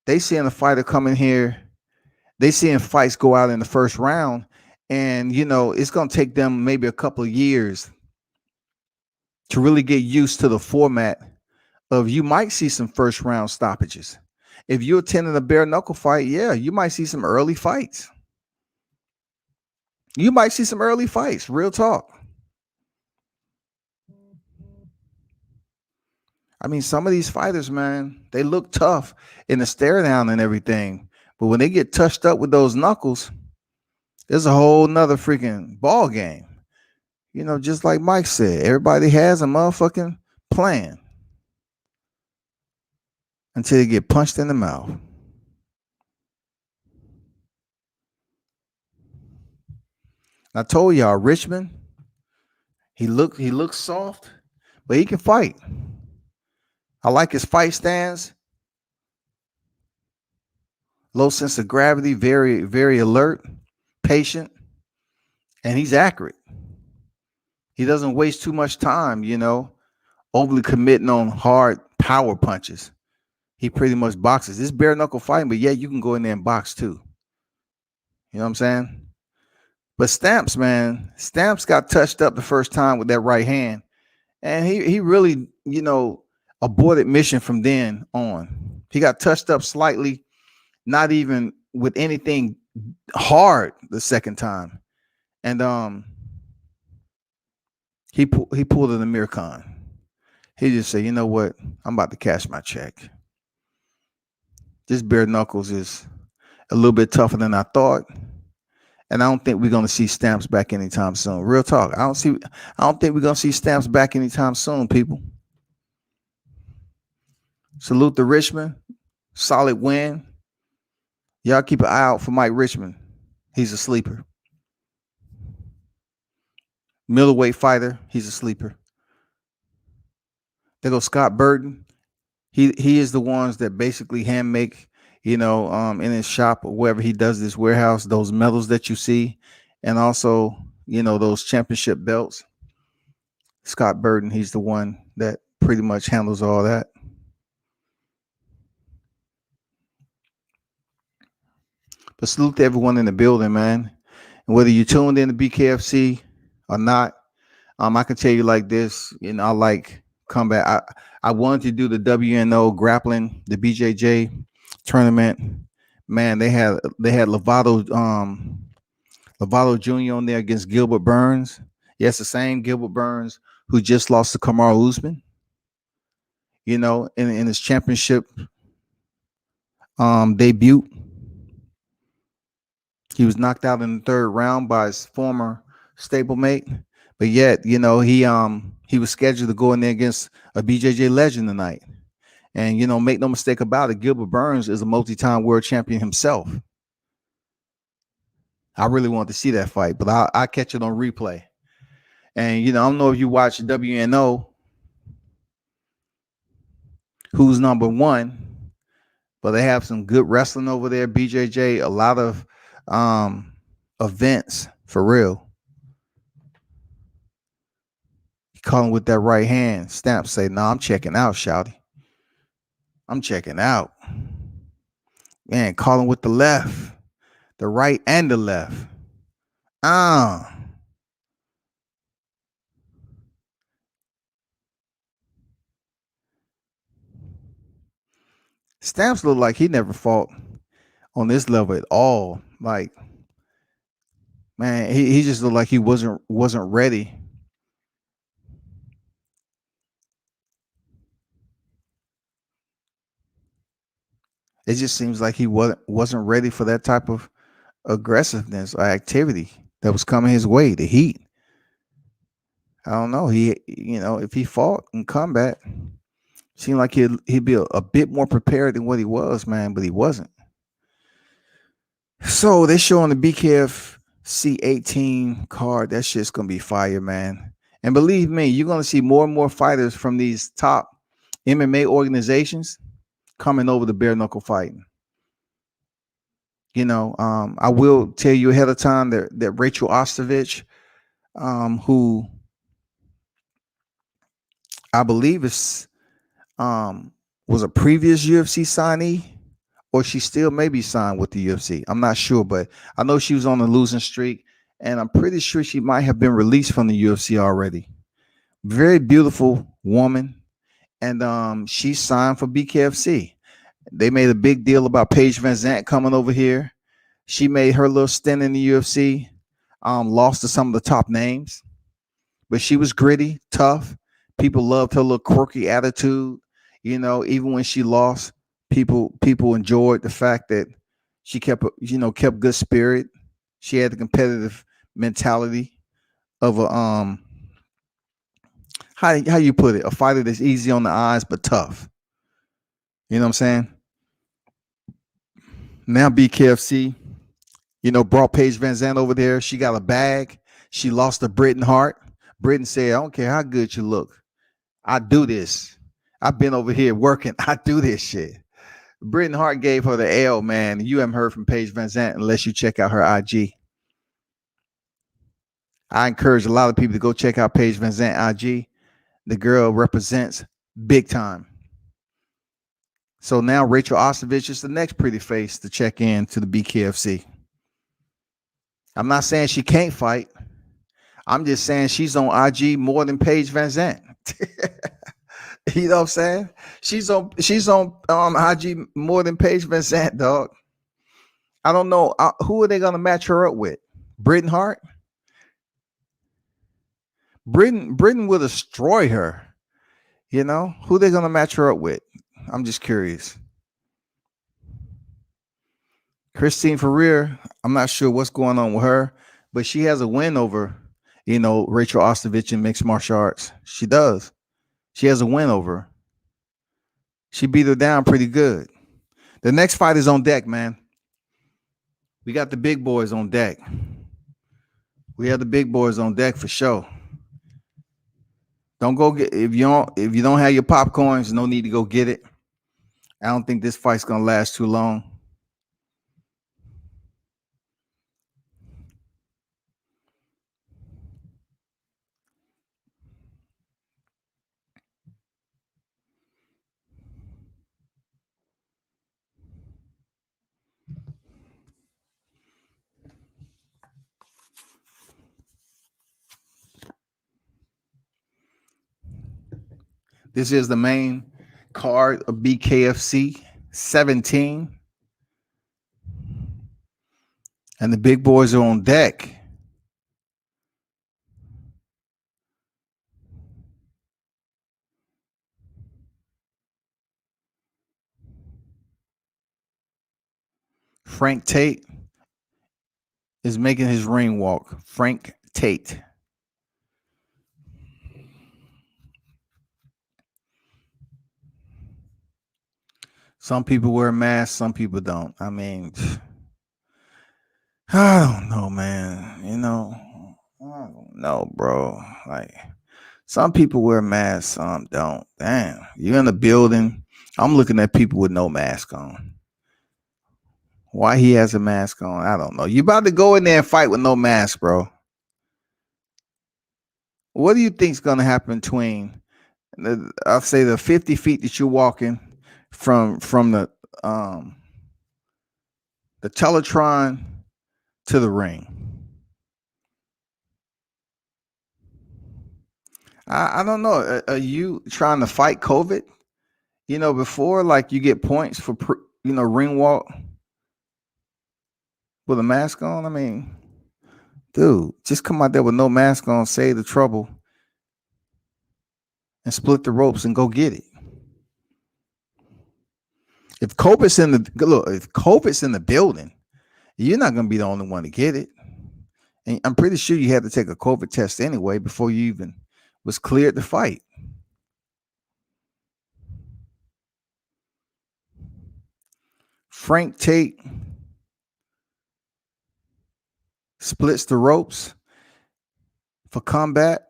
they seeing a fighter come in here, they seeing fights go out in the first round, and it's going to take them maybe a couple of years to really get used to the format of, you might see some first round stoppages. If you're attending a bare knuckle fight, yeah, you might see some early fights. You might see some early fights, real talk. Some of these fighters, man, they look tough in the stare down and everything. But when they get touched up with those knuckles, there's a whole nother freaking ball game. Just like Mike said, everybody has a motherfucking plan until you get punched in the mouth. I told y'all, Richmond, he looks soft, but he can fight. I like his fight stance. Low sense of gravity, very, very alert, patient, and he's accurate. He doesn't waste too much time, overly committing on hard power punches. He pretty much boxes. This bare knuckle fighting, but yeah, you can go in there and box too. You know what I'm saying? But Stamps, man, Stamps got touched up the first time with that right hand. And he really, aborted mission from then on. He got touched up slightly, not even with anything hard the second time. And he pulled an Amir Khan. He just said, you know what? I'm about to cash my check. This bare knuckles is a little bit tougher than I thought. And I don't think we're going to see Stamps back anytime soon. Real talk. I don't think we're going to see Stamps back anytime soon, people. Salute to Richmond. Solid win. Y'all keep an eye out for Mike Richmond. He's a sleeper. Middleweight fighter. He's a sleeper. There goes Scott Burton. He is the ones that basically hand make, in his shop or wherever he does this warehouse, those medals that you see, and also, those championship belts. Scott Burton, he's the one that pretty much handles all that. But salute to everyone in the building, man. And whether you tuned in to BKFC or not, I can tell you like this. I like combat. I wanted to do the WNO grappling, the BJJ tournament. Man, they had Lovato Jr. on there against Gilbert Burns. Yes, the same Gilbert Burns who just lost to Kamaru Usman. In his championship debut. He was knocked out in the third round by his former stablemate, but yet, he was scheduled to go in there against a BJJ legend tonight. And make no mistake about it, Gilbert Burns is a multi-time world champion himself. I really want to see that fight, but I'll catch it on replay. And I don't know if you watch WNO, who's number one, but they have some good wrestling over there. BJJ, a lot of events for real. He caught him with that right hand. Stamps say, "No, I'm checking out, shouty. I'm checking out." Man, caught him with the left, the right and the left. Stamps looked like he never fought on this level at all. Like, man, he just looked like he wasn't ready. It just seems like he wasn't ready for that type of aggressiveness or activity that was coming his way. The heat. I don't know. If he fought in combat, seemed like he'd be a bit more prepared than what he was, man, but he wasn't. So they show on the BKFC 18 card. That shit's gonna be fire, man. And believe me, you're gonna see more and more fighters from these top MMA organizations coming over to bare knuckle fighting. I will tell you ahead of time that Rachel Ostervich, who I believe is was a previous UFC signee, or she still may be signed with the UFC. I'm not sure, but I know she was on a losing streak, and I'm pretty sure she might have been released from the UFC already. Very beautiful woman, and she signed for BKFC. They made a big deal about Paige Van Zandt coming over here. She made her little stint in the UFC, lost to some of the top names, but she was gritty, tough. People loved her little quirky attitude. Even when she lost, people enjoyed the fact that she kept good spirit. She had the competitive mentality of a how you put it, a fighter that's easy on the eyes but tough. You know what I'm saying? Now BKFC, brought Paige Van Zandt over there. She got a bag. She lost to Britain Hart. Britain said, "I don't care how good you look. I do this. I've been over here working. I do this shit." Britain Hart gave her the L, man. You haven't heard from Paige Van Zandt unless you check out her IG. I encourage a lot of people to go check out Paige Van Zandt IG. The girl represents big time. So now Rachel Ostervich is the next pretty face to check in to the BKFC. I'm not saying she can't fight. I'm just saying she's on IG more than Paige Van Zandt. You know what I'm saying? She's on IG more than Paige Van Zandt, dog. I don't know who are they gonna match her up with. Britain Hart. Britain will destroy her. Who they gonna match her up with? I'm just curious. Christine Ferrer, I'm not sure what's going on with her, but she has a win over, Rachel Ostervich in mixed martial arts. She does. She has a win over her. She beat her down pretty good. The next fight is on deck, man. We got the big boys on deck. We have the big boys on deck for sure. Don't go get if you don't have your popcorns, no need to go get it. I don't think this fight's gonna last too long. This is the main card of BKFC 17. And the big boys are on deck. Frank Tate is making his ring walk. Frank Tate. Some people wear masks, some people don't. I mean, I don't know, man. You know, I don't know, bro. Like, some people wear masks, some don't. Damn, you're in the building. I'm looking at people with no mask on. Why he has a mask on, I don't know. You about to go in there and fight with no mask, bro. What do you think's gonna happen between I'll say the 50 feet that you're walking from the Teletron to the ring? I don't know. Are you trying to fight COVID? You know, before, like, you get points for ring walk with a mask on. I mean, dude, just come out there with no mask on, save the trouble, and split the ropes and go get it. If COVID's in the building, you're not gonna be the only one to get it. And I'm pretty sure you had to take a COVID test anyway before you even was cleared to fight. Frank Tate splits the ropes for combat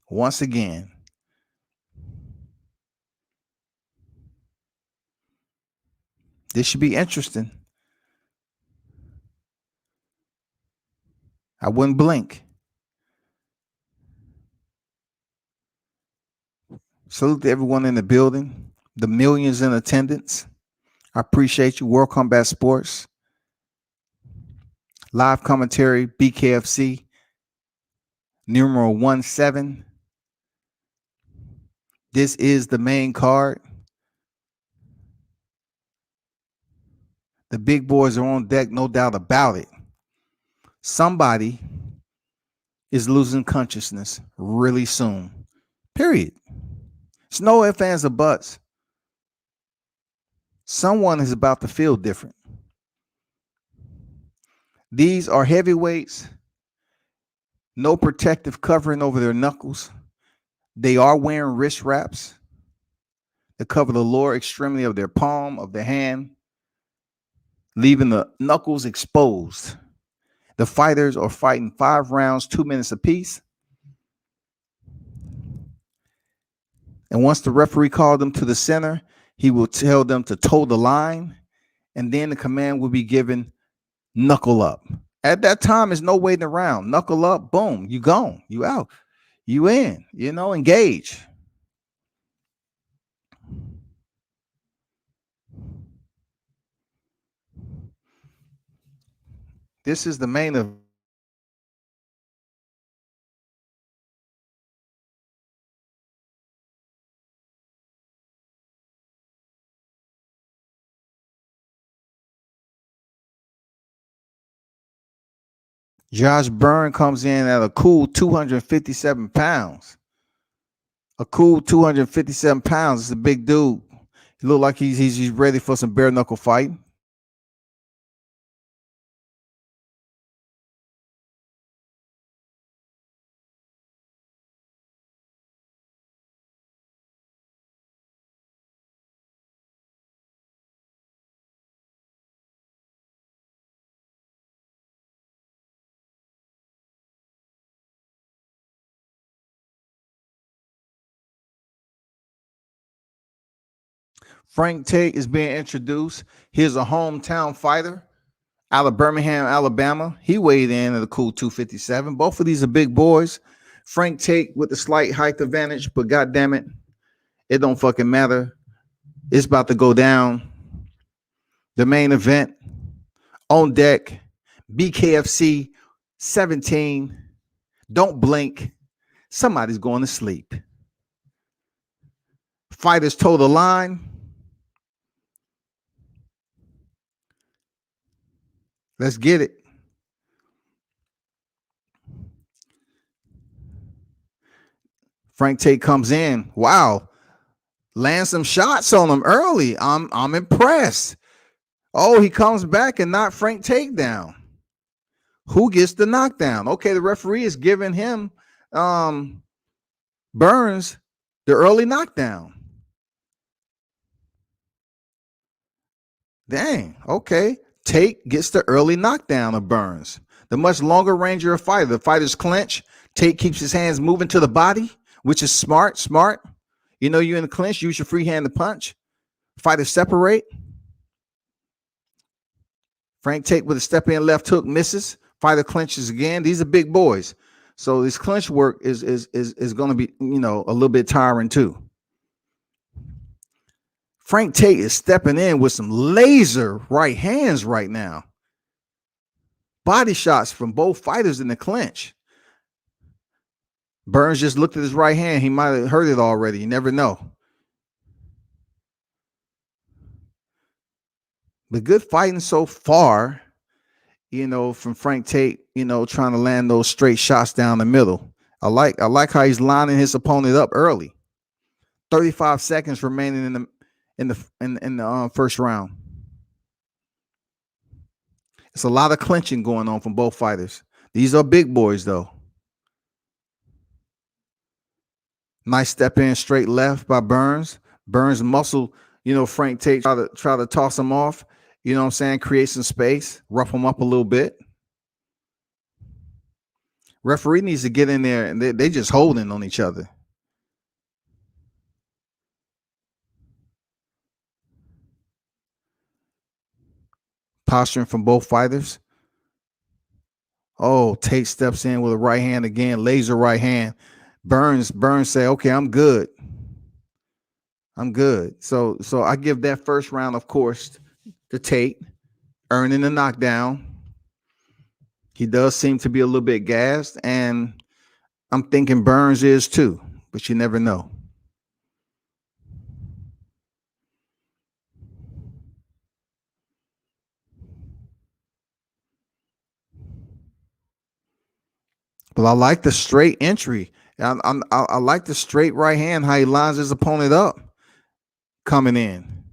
once again. This should be interesting. I wouldn't blink. Salute to everyone in the building, the millions in attendance. I appreciate you. World Combat Sports. Live commentary, BKFC, numeral 17. This is the main card. The big boys are on deck, no doubt about it. Somebody is losing consciousness really soon. Period. It's no ifs, ands, or buts. Someone is about to feel different. These are heavyweights. No protective covering over their knuckles. They are wearing wrist wraps to cover the lower extremity of their palm of the hand, leaving the knuckles exposed. The fighters are fighting 5 rounds, 2 minutes apiece. And once the referee called them to the center, he will tell them to toe the line, and then the command will be given, knuckle up. At that time, there's no waiting around. Knuckle up, boom, you gone, you out, you in, engage. This is the main event. Josh Byrne comes in at a cool 257 pounds. A cool 257 pounds. It's a big dude. He look like he's ready for some bare knuckle fighting. Frank Tate is being introduced. He's a hometown fighter out of Birmingham, Alabama. He weighed in at a cool 257. Both of these are big boys. Frank Tate with the slight height advantage, but goddamn it, it don't fucking matter. It's about to go down. The main event on deck, BKFC 17. Don't blink. Somebody's going to sleep. Fighters toe the line. Let's get it. Frank Tate comes in. Wow. Lands some shots on him early. I'm impressed. Oh, he comes back and knocked Frank Tate down. Who gets the knockdown? Okay, the referee is giving him Burns the early knockdown. Dang. Okay. Tate gets the early knockdown of Burns. The much longer range of a fighter. The fighters clinch. Tate keeps his hands moving to the body, which is smart. You know, you're in the clinch, use your free hand to punch. Fighters separate. Frank Tate with a step in left hook misses. Fighter clinches again. These are big boys. So this clinch work is going to be, you know, a little bit tiring too. Frank Tate is stepping in with some laser right hands right now. Body shots from both fighters in the clinch. Burns just looked at his right hand. He might have heard it already. You never know. But good fighting so far, you know, from Frank Tate, you know, trying to land those straight shots down the middle. I like how he's lining his opponent up early. 35 seconds remaining in the first round. It's a lot of clinching going on from both fighters. These are big boys, though. Nice step in straight left by Burns. Burns muscle, you know, Frank Tate try to toss him off. You know what I'm saying? Create some space, rough him up a little bit. Referee needs to get in there, and they just holding on each other. Posturing from both fighters. Oh, Tate steps in with a right hand again, laser right hand. Burns say, okay, I'm good. So I give that first round, of course, to Tate, earning the knockdown. He does seem to be a little bit gassed, and I'm thinking Burns is too, but you never know. But I like the straight entry. I like the straight right hand, how he lines his opponent up coming in.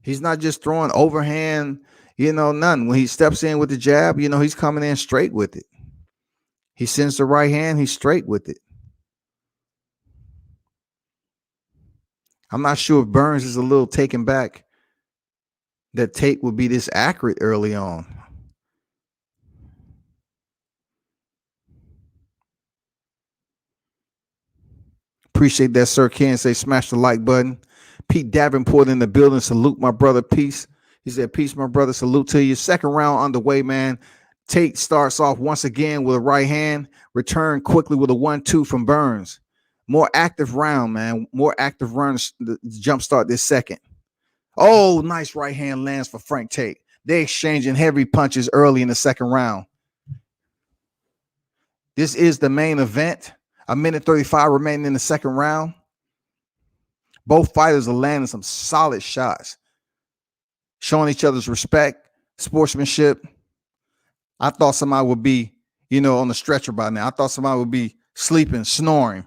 He's not just throwing overhand, you know, nothing. When he steps in with the jab, you know, he's coming in straight with it. He sends the right hand, he's straight with it. I'm not sure if Burns is a little taken back that Tate would be this accurate early on. Appreciate that, Sir Ken. Say smash the like button. Pete Davenport in the building. Salute my brother. Peace. He said, peace, my brother. Salute to you. Second round underway, man. Tate starts off once again with a right hand. Return quickly with a 1-2 from Burns. More active round, man. More active runs to jumpstart this second. Oh, nice right hand lands for Frank Tate. They're exchanging heavy punches early in the second round. This is the main event. A minute 35 remaining in the second round. Both fighters are landing some solid shots, showing each other's respect, sportsmanship. I thought somebody would be, you know, on the stretcher by now. I thought somebody would be sleeping, snoring.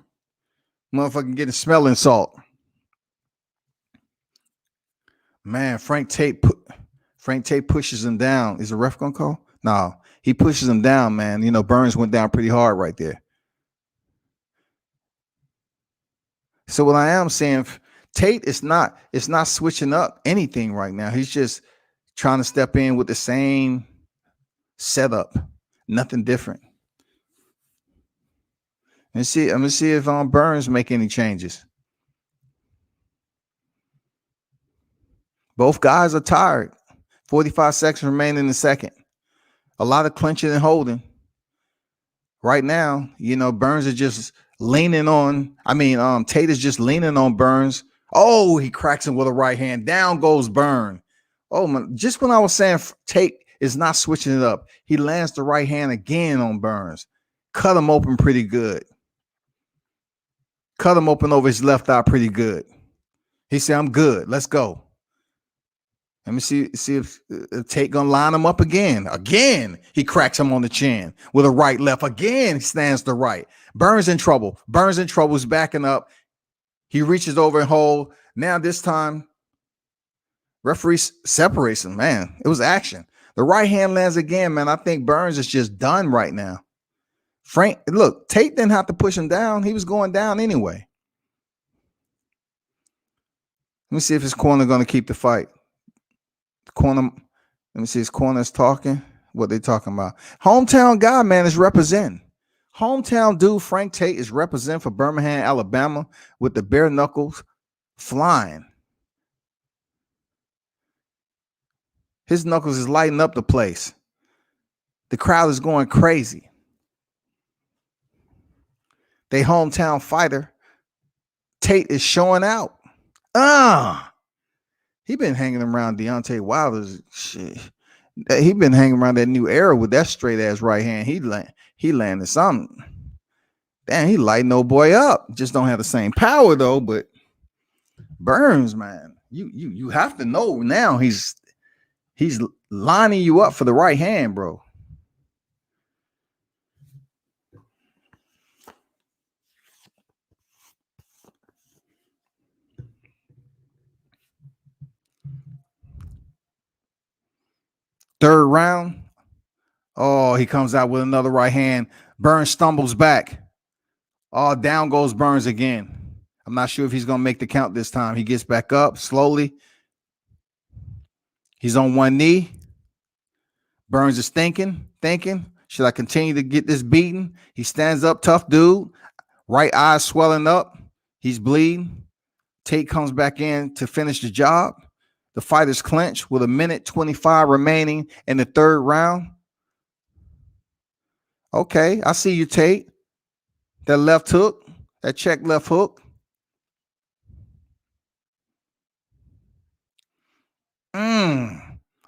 Motherfucking getting smelling salt. Man, Frank Tate pushes him down. Is the ref gonna call? No, he pushes him down, man. You know, Burns went down pretty hard right there. So what I am saying, Tate is not switching up anything right now. He's just trying to step in with the same setup, nothing different. I'm gonna see if Burns make any changes. Both guys are tired. 45 seconds remaining in the second. A lot of clinching and holding. Right now, you know, Burns is just leaning on. Tate is just leaning on Burns. Oh, he cracks him with a right hand. Down goes Burns. Oh, man. Just when I was saying Tate is not switching it up, he lands the right hand again on Burns. Cut him open pretty good. Cut him open over his left eye pretty good. He said, I'm good. Let's go. Let me see if Tate gonna line him up again. Again, he cracks him on the chin with a right left. Again, he stands to right. Burns in trouble. Burns in trouble. He's backing up. He reaches over and hold. Now this time, referee separates him. Man, it was action. The right hand lands again, man. I think Burns is just done right now. Frank, look, Tate didn't have to push him down. He was going down anyway. Let me see if his corner going to keep the fight. Corner, let me see, his corner's talking. What they talking about? Hometown guy, man, is representing. Hometown dude Frank Tate is representing for Birmingham, Alabama, with the bare knuckles flying. His knuckles is lighting up the place. The crowd is going crazy. They hometown fighter. Tate is showing out. He been hanging around Deontay Wilder's shit. He been hanging around that new era with that straight ass right hand. He landed something. Damn, he lighting no boy up. Just don't have the same power though. But Burns, man, you have to know now he's lining you up for the right hand, bro. Third round. Oh, he comes out with another right hand. Burns stumbles back. Oh, down goes Burns again. I'm not sure if he's going to make the count this time. He gets back up slowly. He's on one knee. Burns is thinking. Should I continue to get this beaten? He stands up, tough dude. Right eye swelling up. He's bleeding. Tate comes back in to finish the job. The fighters clinch with 1:25 remaining in the third round. Okay, I see you, Tate. That left hook, that check left hook.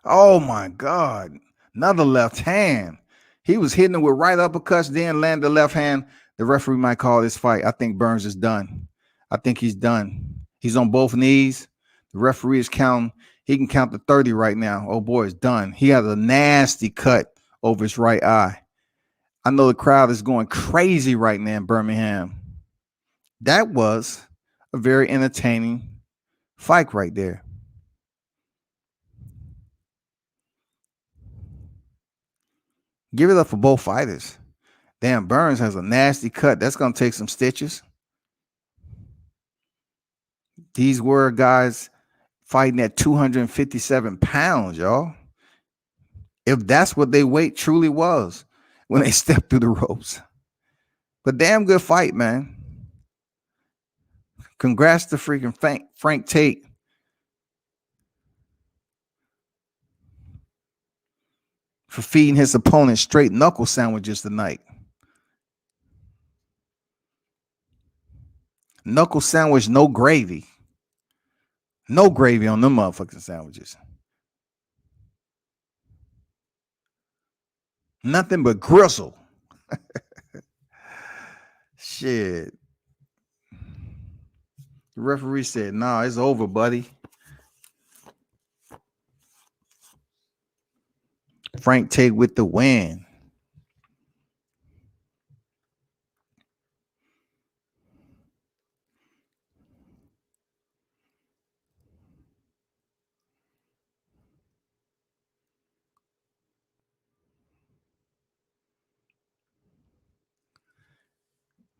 Oh, my God. Another left hand. He was hitting it with right uppercuts, then landed the left hand. The referee might call this fight. I think Burns is done. I think he's done. He's on both knees. The referee is counting. He can count to 30 right now. Oh, boy, it's done. He has a nasty cut over his right eye. I know the crowd is going crazy right now in Birmingham. That was a very entertaining fight right there. Give it up for both fighters. Damn, Burns has a nasty cut. That's going to take some stitches. These were guys fighting at 257 pounds, y'all. If that's what their weight truly was when they stepped through the ropes. But damn good fight, man. Congrats to freaking Frank Tate. For feeding his opponent straight knuckle sandwiches tonight. Knuckle sandwich, no gravy. No gravy on them motherfucking sandwiches. Nothing but gristle. Shit. The referee said, nah, it's over, buddy. Frank Tate with the win.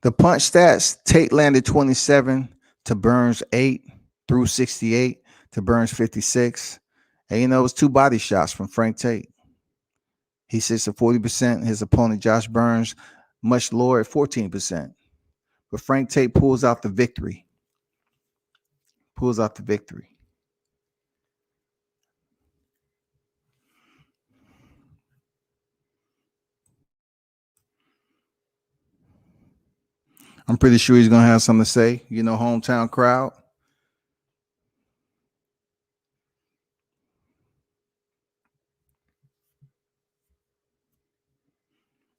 The punch stats, Tate landed 27 to Burns 8 through 68 to Burns 56. And you know, it was 2 body shots from Frank Tate. He sits at 40%. His opponent, Josh Burns, much lower at 14%. But Frank Tate pulls out the victory. I'm pretty sure he's going to have something to say. You know, hometown crowd.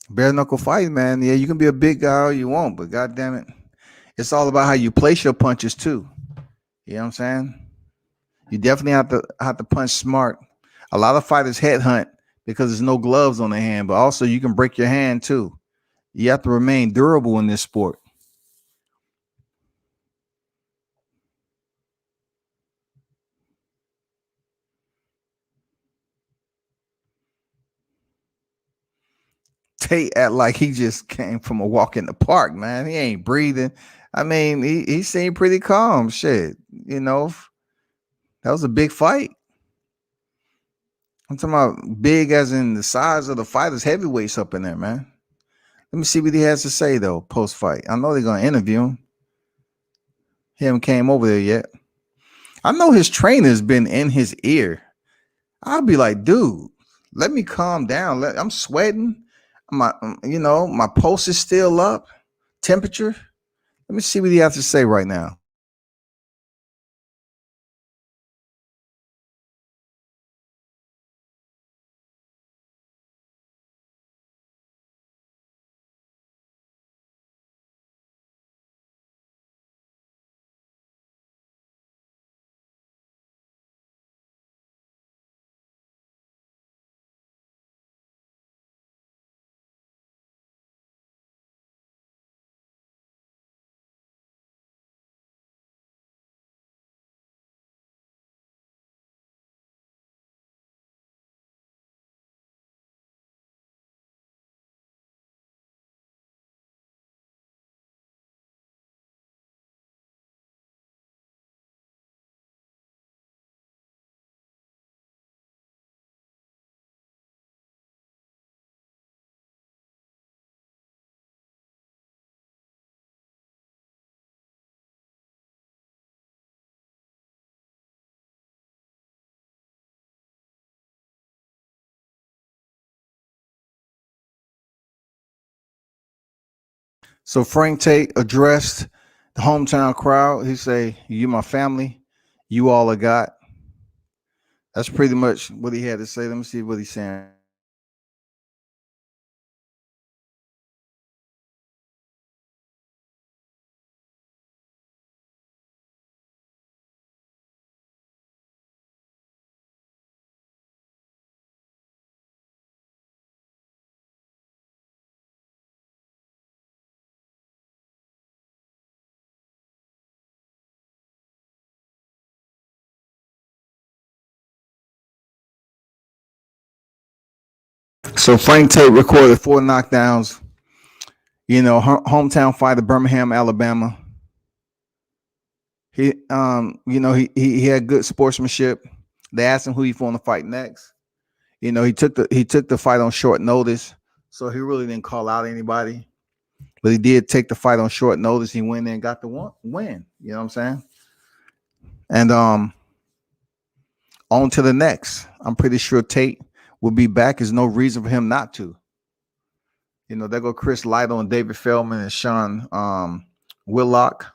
Bare knuckle fight, man. Yeah, you can be a big guy all you want, but God damn it, it's all about how you place your punches too. You know what I'm saying? You definitely have to punch smart. A lot of fighters headhunt because there's no gloves on their hand, but also you can break your hand too. You have to remain durable in this sport. Tate act like he just came from a walk in the park, man. He ain't breathing. I mean, he seemed pretty calm. Shit, that was a big fight. I'm talking about big as in the size of the fighters, heavyweights up in there, man. Let me see what he has to say though, post fight. I know they're gonna interview him. He haven't came over there yet. I know his trainer's been in his ear. I'll be like, dude, let me calm down. I'm sweating. My pulse is still up. Temperature. Let me see what he has to say right now. So Frank Tate addressed the hometown crowd. He say, "You my family. You all I got." That's pretty much what he had to say. Let me see what he's saying. So Frank Tate recorded 4 knockdowns. Hometown fighter, Birmingham, Alabama. He had good sportsmanship. They asked him who he want to fight next. He took the fight on short notice, so he really didn't call out anybody. But he did take the fight on short notice. He went in and got the win. You know what I'm saying? And on to the next. I'm pretty sure Tate will be back. There's no reason for him not to. There go Chris Lytle and David Feldman and Sean Willock.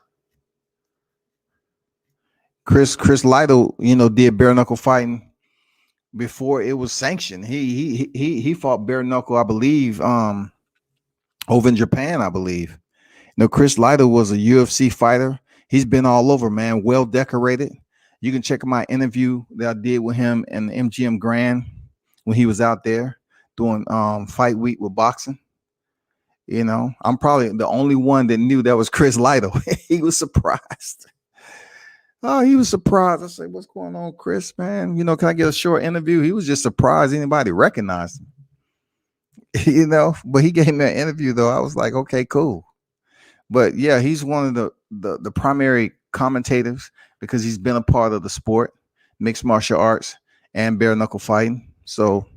Chris Lytle, did bare knuckle fighting before it was sanctioned. He fought bare knuckle, I believe, over in Japan, I believe. Chris Lytle was a UFC fighter. He's been all over, man. Well decorated. You can check my interview that I did with him in the MGM Grand when he was out there doing fight week with boxing. I'm probably the only one that knew that was Chris Lytle. He was surprised. Oh, he was surprised. I said, "What's going on, Chris, man? Can I get a short interview?" He was just surprised anybody recognized him. But he gave me an interview though. I was like, okay, cool. But yeah, he's one of the primary commentators because he's been a part of the sport, mixed martial arts, and bare knuckle fighting. So,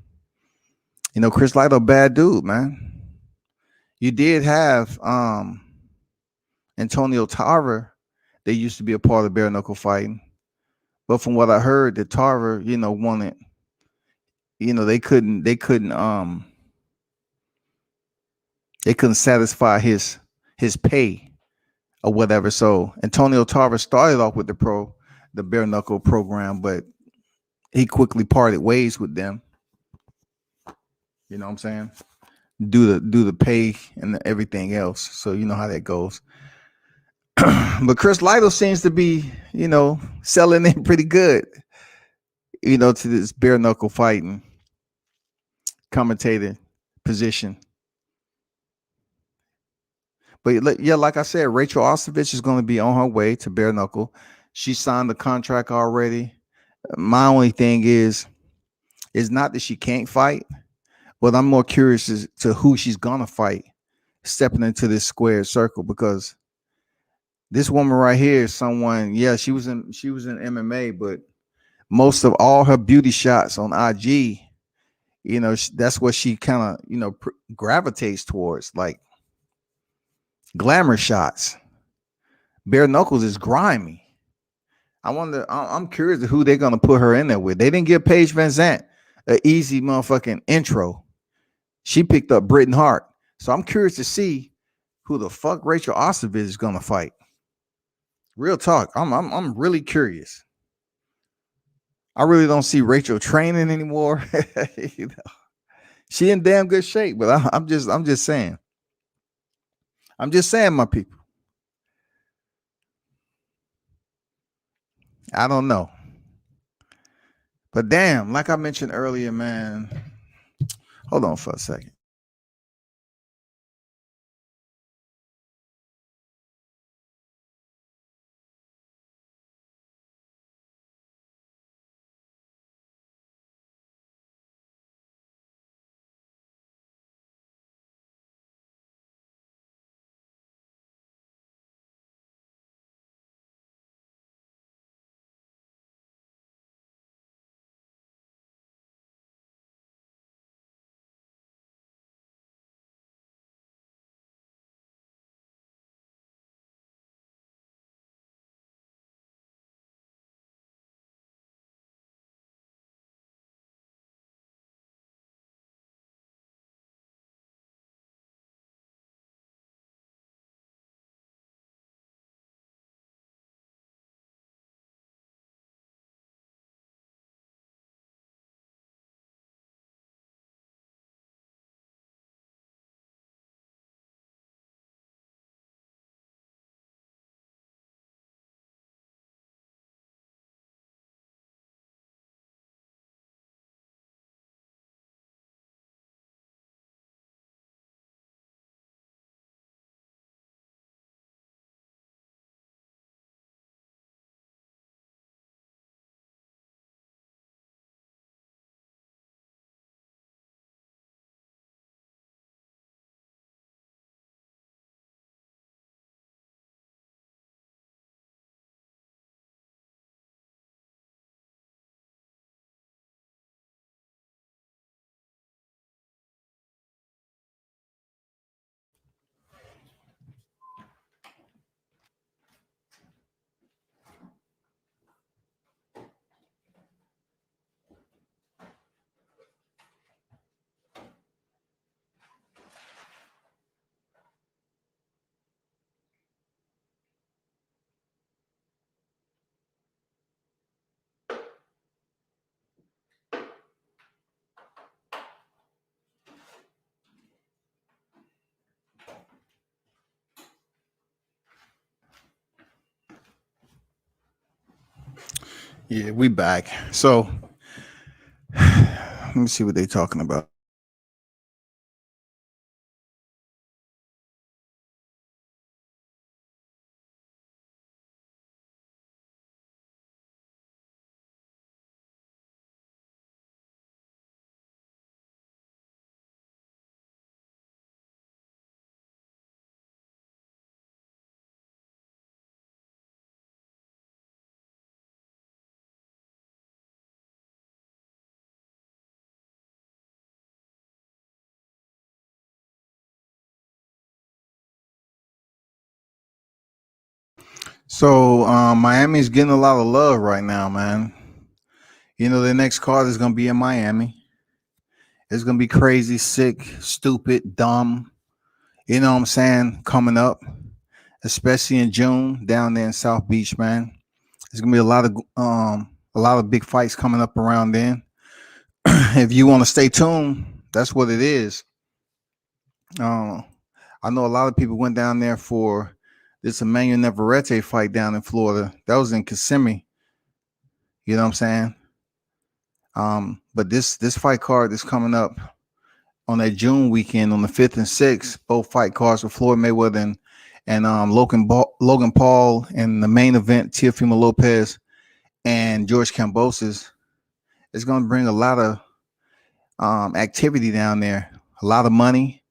Chris Lytle, bad dude, man. You did have Antonio Tarver. They used to be a part of bare knuckle fighting. But from what I heard, the Tarver, wanted, they couldn't satisfy his pay or whatever. So Antonio Tarver started off with the bare knuckle program, but he quickly parted ways with them. You know what I'm saying? Do the pay and everything else. So you know how that goes. But Chris Lytle seems to be selling in pretty good, to this bare knuckle fighting commentator position. But yeah, like I said, Rachel Ostervich is going to be on her way to bare knuckle. She signed the contract already. My only thing is not that she can't fight, but I'm more curious as to who she's gonna fight stepping into this square circle, because this woman right here is someone. Yeah, she was in MMA, but most of all her beauty shots on IG, that's what she kind of gravitates towards, like glamour shots. Bare knuckles is grimy. I'm curious to who they're gonna put her in there with. They didn't give Paige Van Zant an easy motherfucking intro. She picked up Britain Hart, so I'm curious to see who the fuck Rachel Ostervich is gonna fight. Real talk, I'm really curious. I really don't see Rachel training anymore. She in damn good shape, but I'm just saying. I'm just saying, my people. I don't know. But damn, like I mentioned earlier, man. Hold on for a second. Yeah, we back. So let me see what they're talking about. So Miami's getting a lot of love right now, man. The next card is gonna be in Miami. It's gonna be crazy, sick, stupid, dumb. You know what I'm saying? Coming up, especially in June down there in South Beach, man. There's gonna be a lot of big fights coming up around then. If you want to stay tuned, that's what it is. I know a lot of people went down there for this Emmanuel Navarrete fight down in Florida. That was in Kissimmee. You know what I'm saying? But this fight card is coming up on that June weekend on the 5th and 6th. Both fight cards with Floyd Mayweather and Logan Paul, and the main event, Teofimo Lopez and George Kambosos. It's going to bring a lot of activity down there, a lot of money,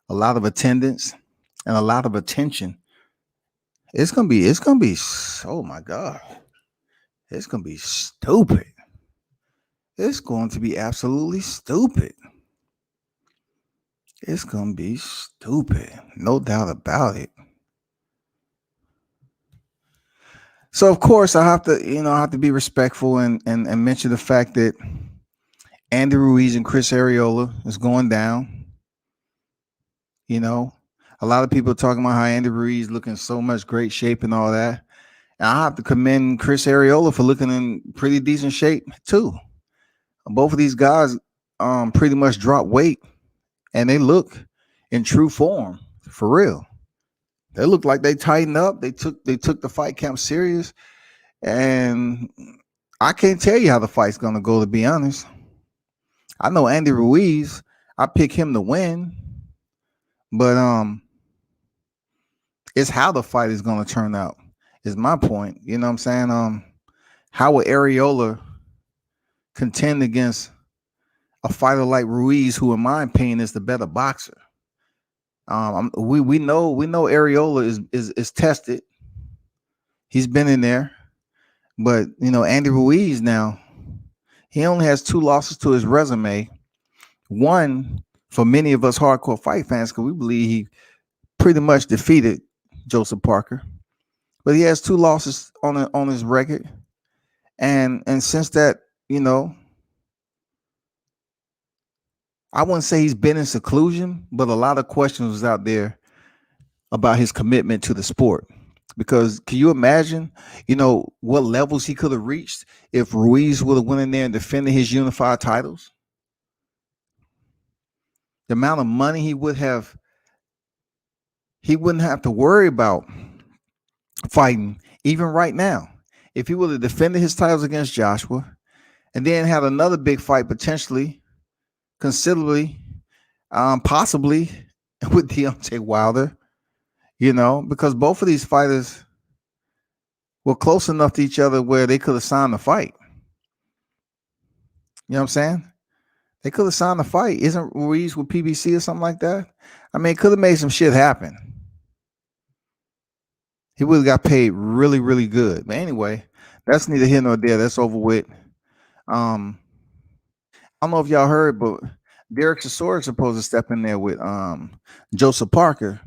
a lot of attendance, and a lot of attention. It's gonna be, oh my God, it's gonna be stupid. It's going to be absolutely stupid. It's gonna be stupid, no doubt about it. So of course I have to be respectful and mention the fact that Andy Ruiz and Chris Arreola is going down. You know, a lot of people are talking about how Andy Ruiz looking so much great shape and all that. And I have to commend Chris Arreola for looking in pretty decent shape too. Both of these guys pretty much dropped weight, and they look in true form for real. They look like they tightened up. They took the fight camp serious, and I can't tell you how the fight's gonna go, to be honest. I know Andy Ruiz. I pick him to win, but it's how the fight is gonna turn out. Is my point. You know what I'm saying? How will Arreola contend against a fighter like Ruiz, who, in my opinion, is the better boxer? We know Arreola is tested. He's been in there, but Andy Ruiz now, he only has 2 losses to his resume. One, for many of us hardcore fight fans, because we believe he pretty much defeated Joseph Parker, but he has 2 losses on his record, and since that, I wouldn't say he's been in seclusion, but a lot of questions was out there about his commitment to the sport. Because can you imagine, what levels he could have reached if Ruiz would have went in there and defended his unified titles? The amount of money he wouldn't have to worry about fighting, even right now. If he would have defended his titles against Joshua and then had another big fight potentially, considerably, possibly with Deontay Wilder, because both of these fighters were close enough to each other where they could have signed the fight. You know what I'm saying? They could have signed the fight. Isn't Ruiz with PBC or something like that? I mean, it could have made some shit happen. He would have got paid really, really good. But anyway, that's neither here nor there. That's over with. I don't know if y'all heard, but Derek Chisora is supposed to step in there with Joseph Parker.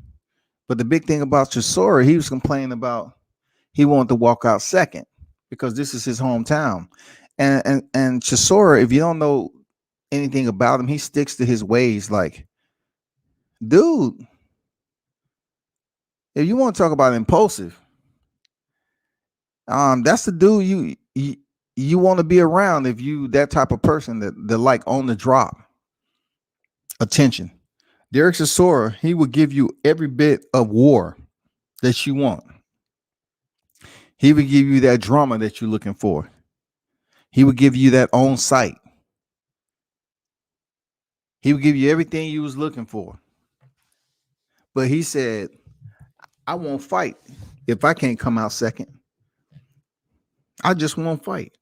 But the big thing about Chisora, he was complaining about he wanted to walk out second because this is his hometown. And Chisora, if you don't know anything about him, he sticks to his ways. Like, dude, if you want to talk about impulsive, that's the dude you want to be around if you that type of person that like on the drop attention. Derek Chisora, he will give you every bit of war that you want. He would give you that drama that you're looking for. He would give you that on site. He would give you everything you was looking for. But he said, I won't fight if I can't come out second. I just won't fight.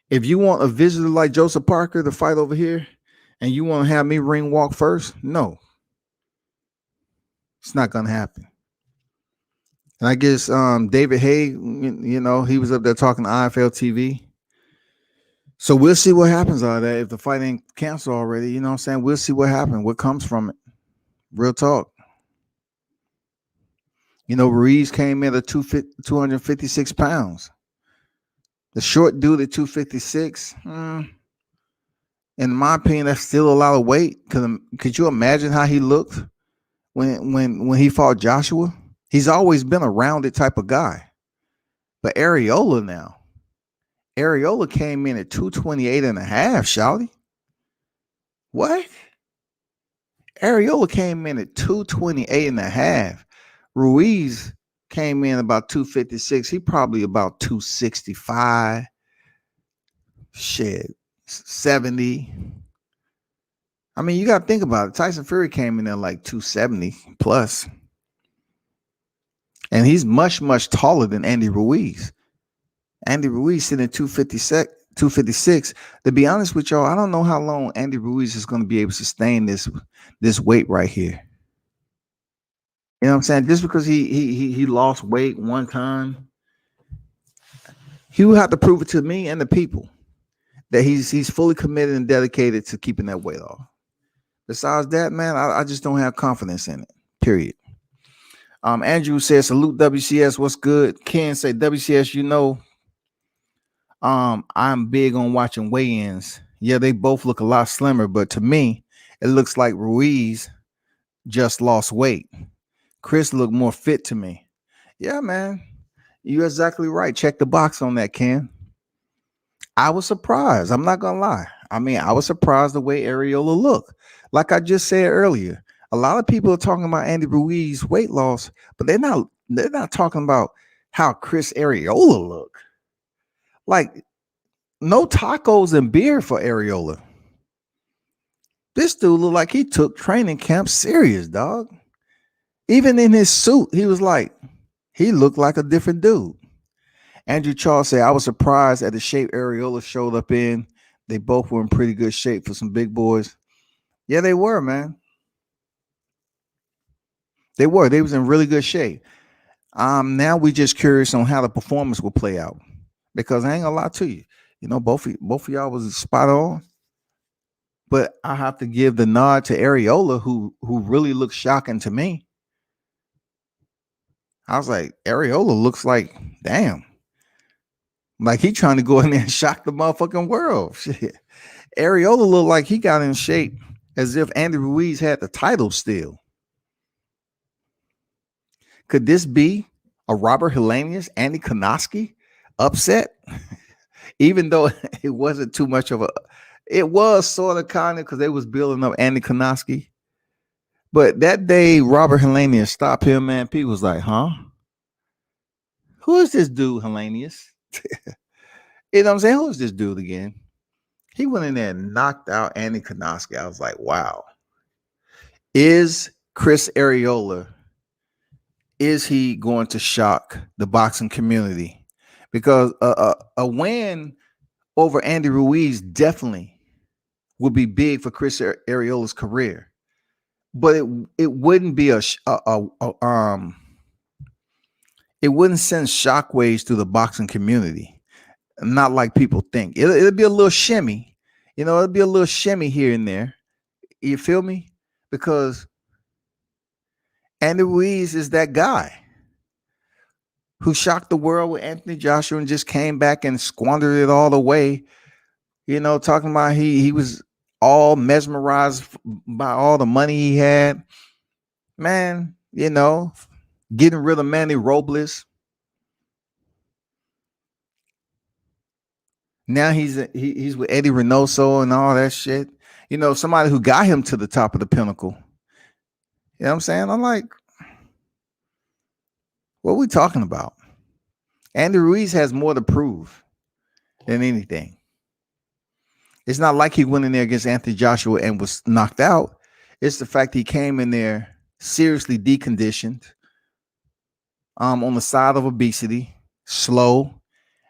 If you want a visitor like Joseph Parker to fight over here and you want to have me ring walk first, no. It's not going to happen. And I guess David Hay, he was up there talking to IFL TV. So we'll see what happens out of that. If the fight ain't canceled already, you know what I'm saying? We'll see what happens, what comes from it. Real talk. Ruiz came in at 256 pounds. The short dude at 256, in my opinion, that's still a lot of weight. Could you imagine how he looked when he fought Joshua? He's always been a rounded type of guy. But Arreola came in at 228 and a half, shawty. What? Arreola came in at 228 and a half. Ruiz came in about 256. He probably about 265. Shit, 70. I mean, you got to think about it. Tyson Fury came in at like 270 plus. And he's much, much taller than Andy Ruiz. Andy Ruiz sitting at 256. 256. To be honest with y'all, I don't know how long Andy Ruiz is going to be able to sustain this weight right here. You know what I'm saying? Just because he lost weight one time, he will have to prove it to me and the people that he's fully committed and dedicated to keeping that weight off. Besides that, man, I just don't have confidence in it. Period. Andrew says, salute WCS. What's good? Ken say, WCS, you know, I'm big on watching weigh-ins. Yeah, they both look a lot slimmer, but to me, it looks like Ruiz just lost weight. Chris looked more fit to me. Yeah, man, you're exactly right. Check the box on that, Ken. I was surprised. I'm not gonna lie. I mean, I was surprised the way Areola looked. Like I just said earlier, a lot of people are talking about Andy Ruiz weight loss, but they're not talking about how Chris Areola looked. Like, no tacos and beer for Areola. This dude looked like he took training camp serious, dog. Even in his suit, he looked like a different dude. Andrew Charles said, I was surprised at the shape Areola showed up in. They both were in pretty good shape for some big boys. Yeah, they were, man. They were. They was in really good shape. Now we just curious on how the performance will play out. Because I ain't gonna lie to you. You know, both of y'all was spot on. But I have to give the nod to Areola, who really looks shocking to me. I was like, Areola looks like, damn. Like he trying to go in there and shock the motherfucking world. Shit. Areola looked like he got in shape as if Andy Ruiz had the title still. Could this be a Robert Helenius, Andy Konoski upset? Even though it wasn't too much of a, it was sort of kind of because they was building up Andy Konoski. But that day, Robert Helenius stopped him, man. People was like, huh? Who is this dude, Helenius? You know what I'm saying? Who is this dude again? He went in there and knocked out Andy Konoski. I was like, wow. Is Chris Areola, is he going to shock the boxing community? Because a win over Andy Ruiz definitely would be big for Chris Areola's career. But it wouldn't be it wouldn't send shockwaves through the boxing community. Not like people think. It'll be a little shimmy. You know, it'll be a little shimmy here and there. You feel me? Because Andy Ruiz is that guy who shocked the world with Anthony Joshua and just came back and squandered it all away. You know, talking about he was all mesmerized by all the money he had. Man, you know, getting rid of Manny Robles. Now he's with Eddie Reynoso and all that shit. You know, somebody who got him to the top of the pinnacle. You know what I'm saying? I'm like, what are we talking about? Andy Ruiz has more to prove than anything. It's not like he went in there against Anthony Joshua and was knocked out. It's the fact he came in there seriously deconditioned, on the side of obesity, slow,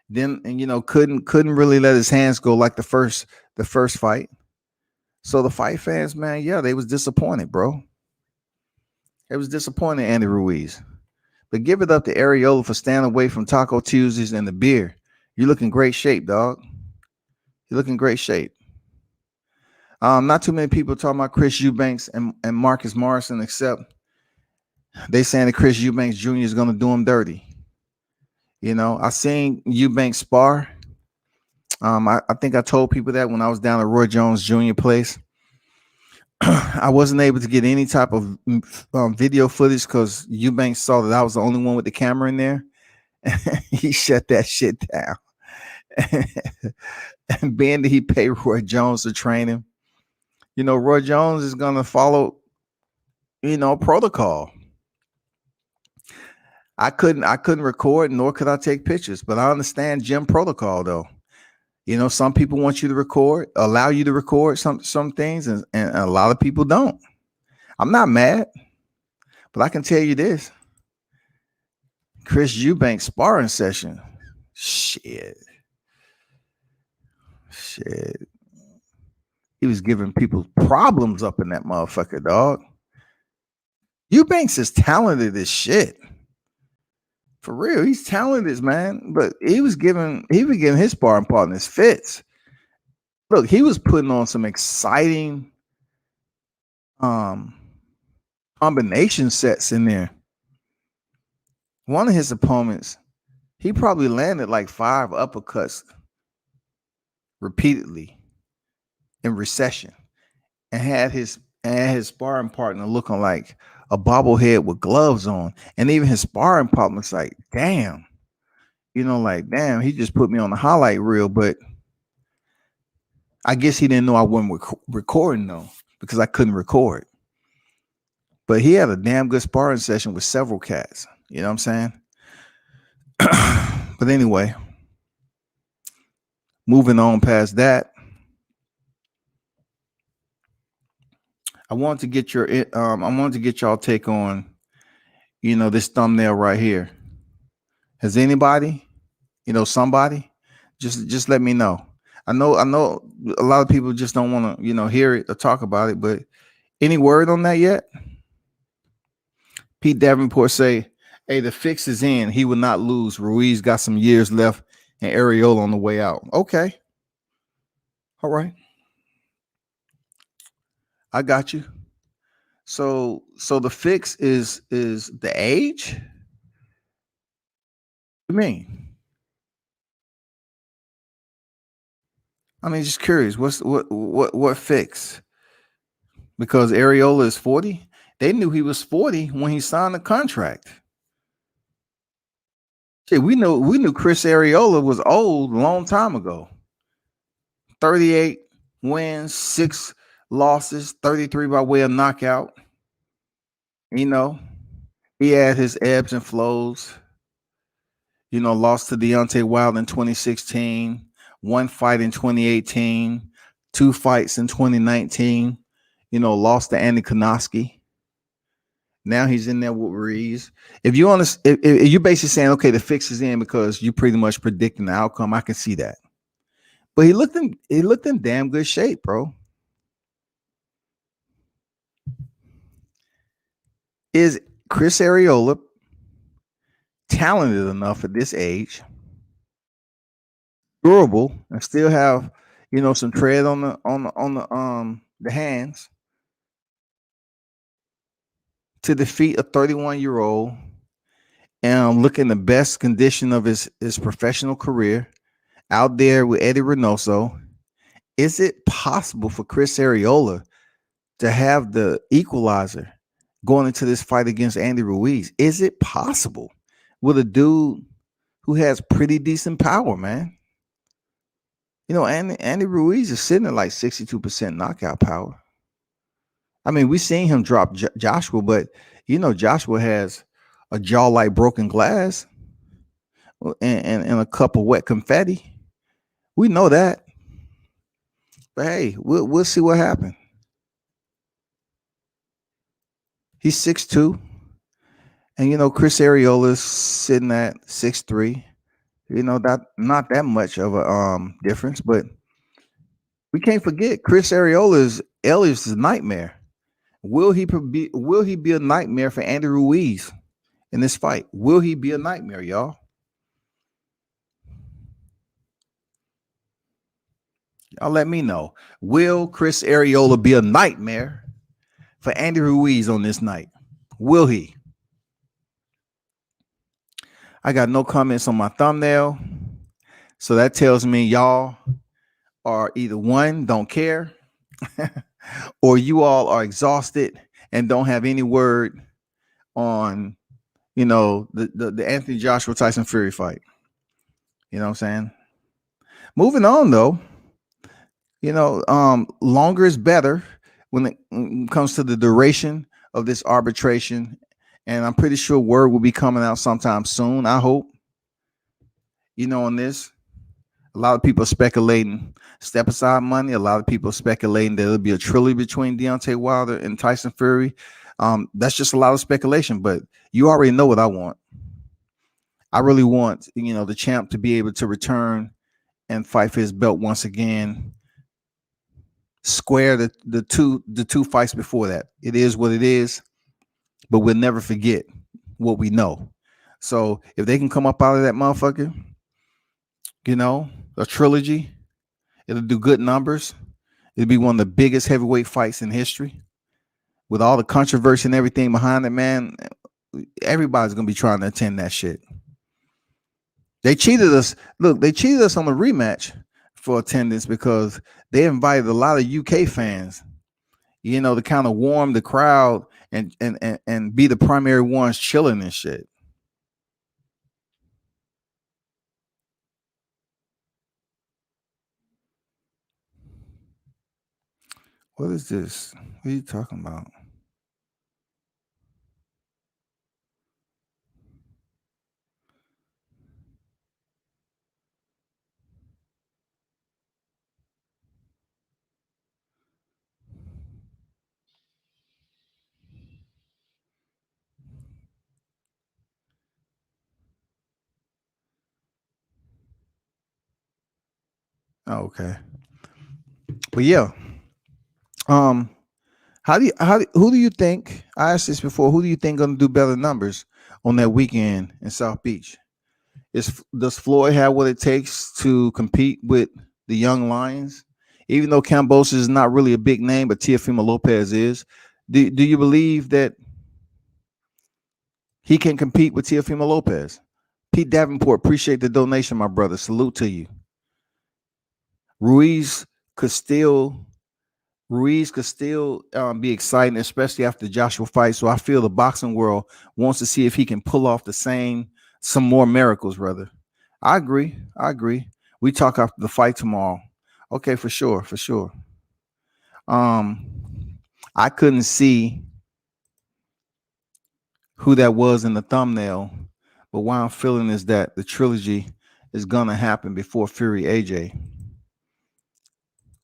then and you know couldn't really let his hands go like the first fight. So the fight fans, man, yeah, they was disappointed, bro. It was disappointing, Andy Ruiz. But give it up to Areola for staying away from Taco Tuesdays and the beer. You look in great shape, dog. You look in great shape. Not too many people talking about Chris Eubanks and Marcus Morrison, except they saying that Chris Eubanks Jr. is going to do him dirty. You know, I seen Eubanks spar. I think I told people that when I was down at Roy Jones Jr. place. I wasn't able to get any type of video footage because Eubanks saw that I was the only one with the camera in there. He shut that shit down. And being that he paid Roy Jones to train him, you know, Roy Jones is going to follow, you know, protocol. I couldn't record, nor could I take pictures. But I understand gym protocol, though. You know, some people want you to record, allow you to record some things, and a lot of people don't. I'm not mad, but I can tell you this: Chris Eubanks sparring session, shit, shit. He was giving people problems up in that motherfucker, dog. Eubanks is talented as shit. For real, he's talented, man. But he was giving his sparring partners fits. Look, he was putting on some exciting combination sets in there. One of his opponents, he probably landed like 5 uppercuts repeatedly in recession, and had his sparring partner looking like a bobblehead with gloves on. And even his sparring partner's like, damn, you know, like, damn, he just put me on the highlight reel. But I guess he didn't know I wasn't recording though, because I couldn't record. But he had a damn good sparring session with several cats. You know what I'm saying? But anyway, moving on past that, I wanted to get y'all take on, you know, this thumbnail right here. Has anybody, you know, somebody, just let me know. I know a lot of people just don't want to, you know, hear it or talk about it, but any word on that yet? Pete Davenport say, hey, the fix is in. He will not lose. Ruiz got some years left and Areola on the way out. Okay. All right. I got you. So the fix is the age? What do you mean? I mean, just curious. What fix? Because Areola is 40? They knew he was 40 when he signed the contract. Shit, we knew Chris Areola was old a long time ago. 38 wins, 6 losses, 33 by way of knockout. You know, he had his ebbs and flows. You know, lost to Deontay Wilder in 2016, 1 fight in 2018, 2 fights in 2019. You know, lost to Andy Konoski. Now he's in there with Ruiz. If you're basically saying, okay, the fix is in because you pretty much predicting the outcome, I can see that. But he looked in damn good shape, bro. Is Chris Areola talented enough at this age, durable, and still have, you know, some tread on the hands to defeat a 31-year-old and look in the best condition of his professional career out there with Eddie Reynoso? Is it possible for Chris Areola to have the equalizer going into this fight against Andy Ruiz? Is it possible with a dude who has pretty decent power, man? You know, Andy Ruiz is sitting at like 62% knockout power. I mean, we seen him drop Joshua, but you know, Joshua has a jaw like broken glass and a cup of wet confetti. We know that. But hey, we'll see what happens. He's 6'2", and you know, Chris Areola's sitting at 6'3". You know, that not that much of a difference, but we can't forget Chris Areola's alias is Nightmare. Will he be a nightmare for Andy Ruiz in this fight? Will he be a nightmare, y'all? Y'all let me know. Will Chris Areola be a nightmare for Andy Ruiz on this night? Will he? I got no comments on my thumbnail. So that tells me y'all are either one, don't care, or you all are exhausted and don't have any word on, you know, the Anthony Joshua Tyson Fury fight. You know what I'm saying? Moving on though, you know, longer is better when it comes to the duration of this arbitration And I'm pretty sure word will be coming out sometime soon. I hope. On this, a lot of people are speculating step aside money. A lot of people are speculating that it'll be a trilogy between Deontay Wilder and Tyson Fury. That's just a lot of speculation, but you already know what I want. I really want, the champ to be able to return and fight for his belt once again. Square the two fights before that. It is what it is, but we'll never forget what we know. So if they can come up out of that motherfucker, a trilogy, it'll do good numbers. It'll be one of the biggest heavyweight fights in history. With all the controversy and everything behind it, man, everybody's gonna be trying to attend that shit. They cheated us. Look, they cheated us on the rematch for attendance because they invited a lot of UK fans, to kind of warm the crowd and be the primary ones chilling and shit. What is this? What are you talking about? Oh, okay. But yeah. Who do you think? I asked this before. Who do you think gonna do better numbers on that weekend in South Beach? Does Floyd have what it takes to compete with the young Lions? Even though Cambosos is not really a big name, but Teofimo Lopez is. Do you believe that he can compete with Teofimo Lopez? Pete Davenport, appreciate the donation, my brother. Salute to you. Ruiz could still be exciting, especially after the Joshua fight. So I feel the boxing world wants to see if he can pull off some more miracles, brother. I agree. We talk after the fight tomorrow. Okay, for sure. I couldn't see who that was in the thumbnail, but what I'm feeling is that the trilogy is gonna happen before Fury AJ.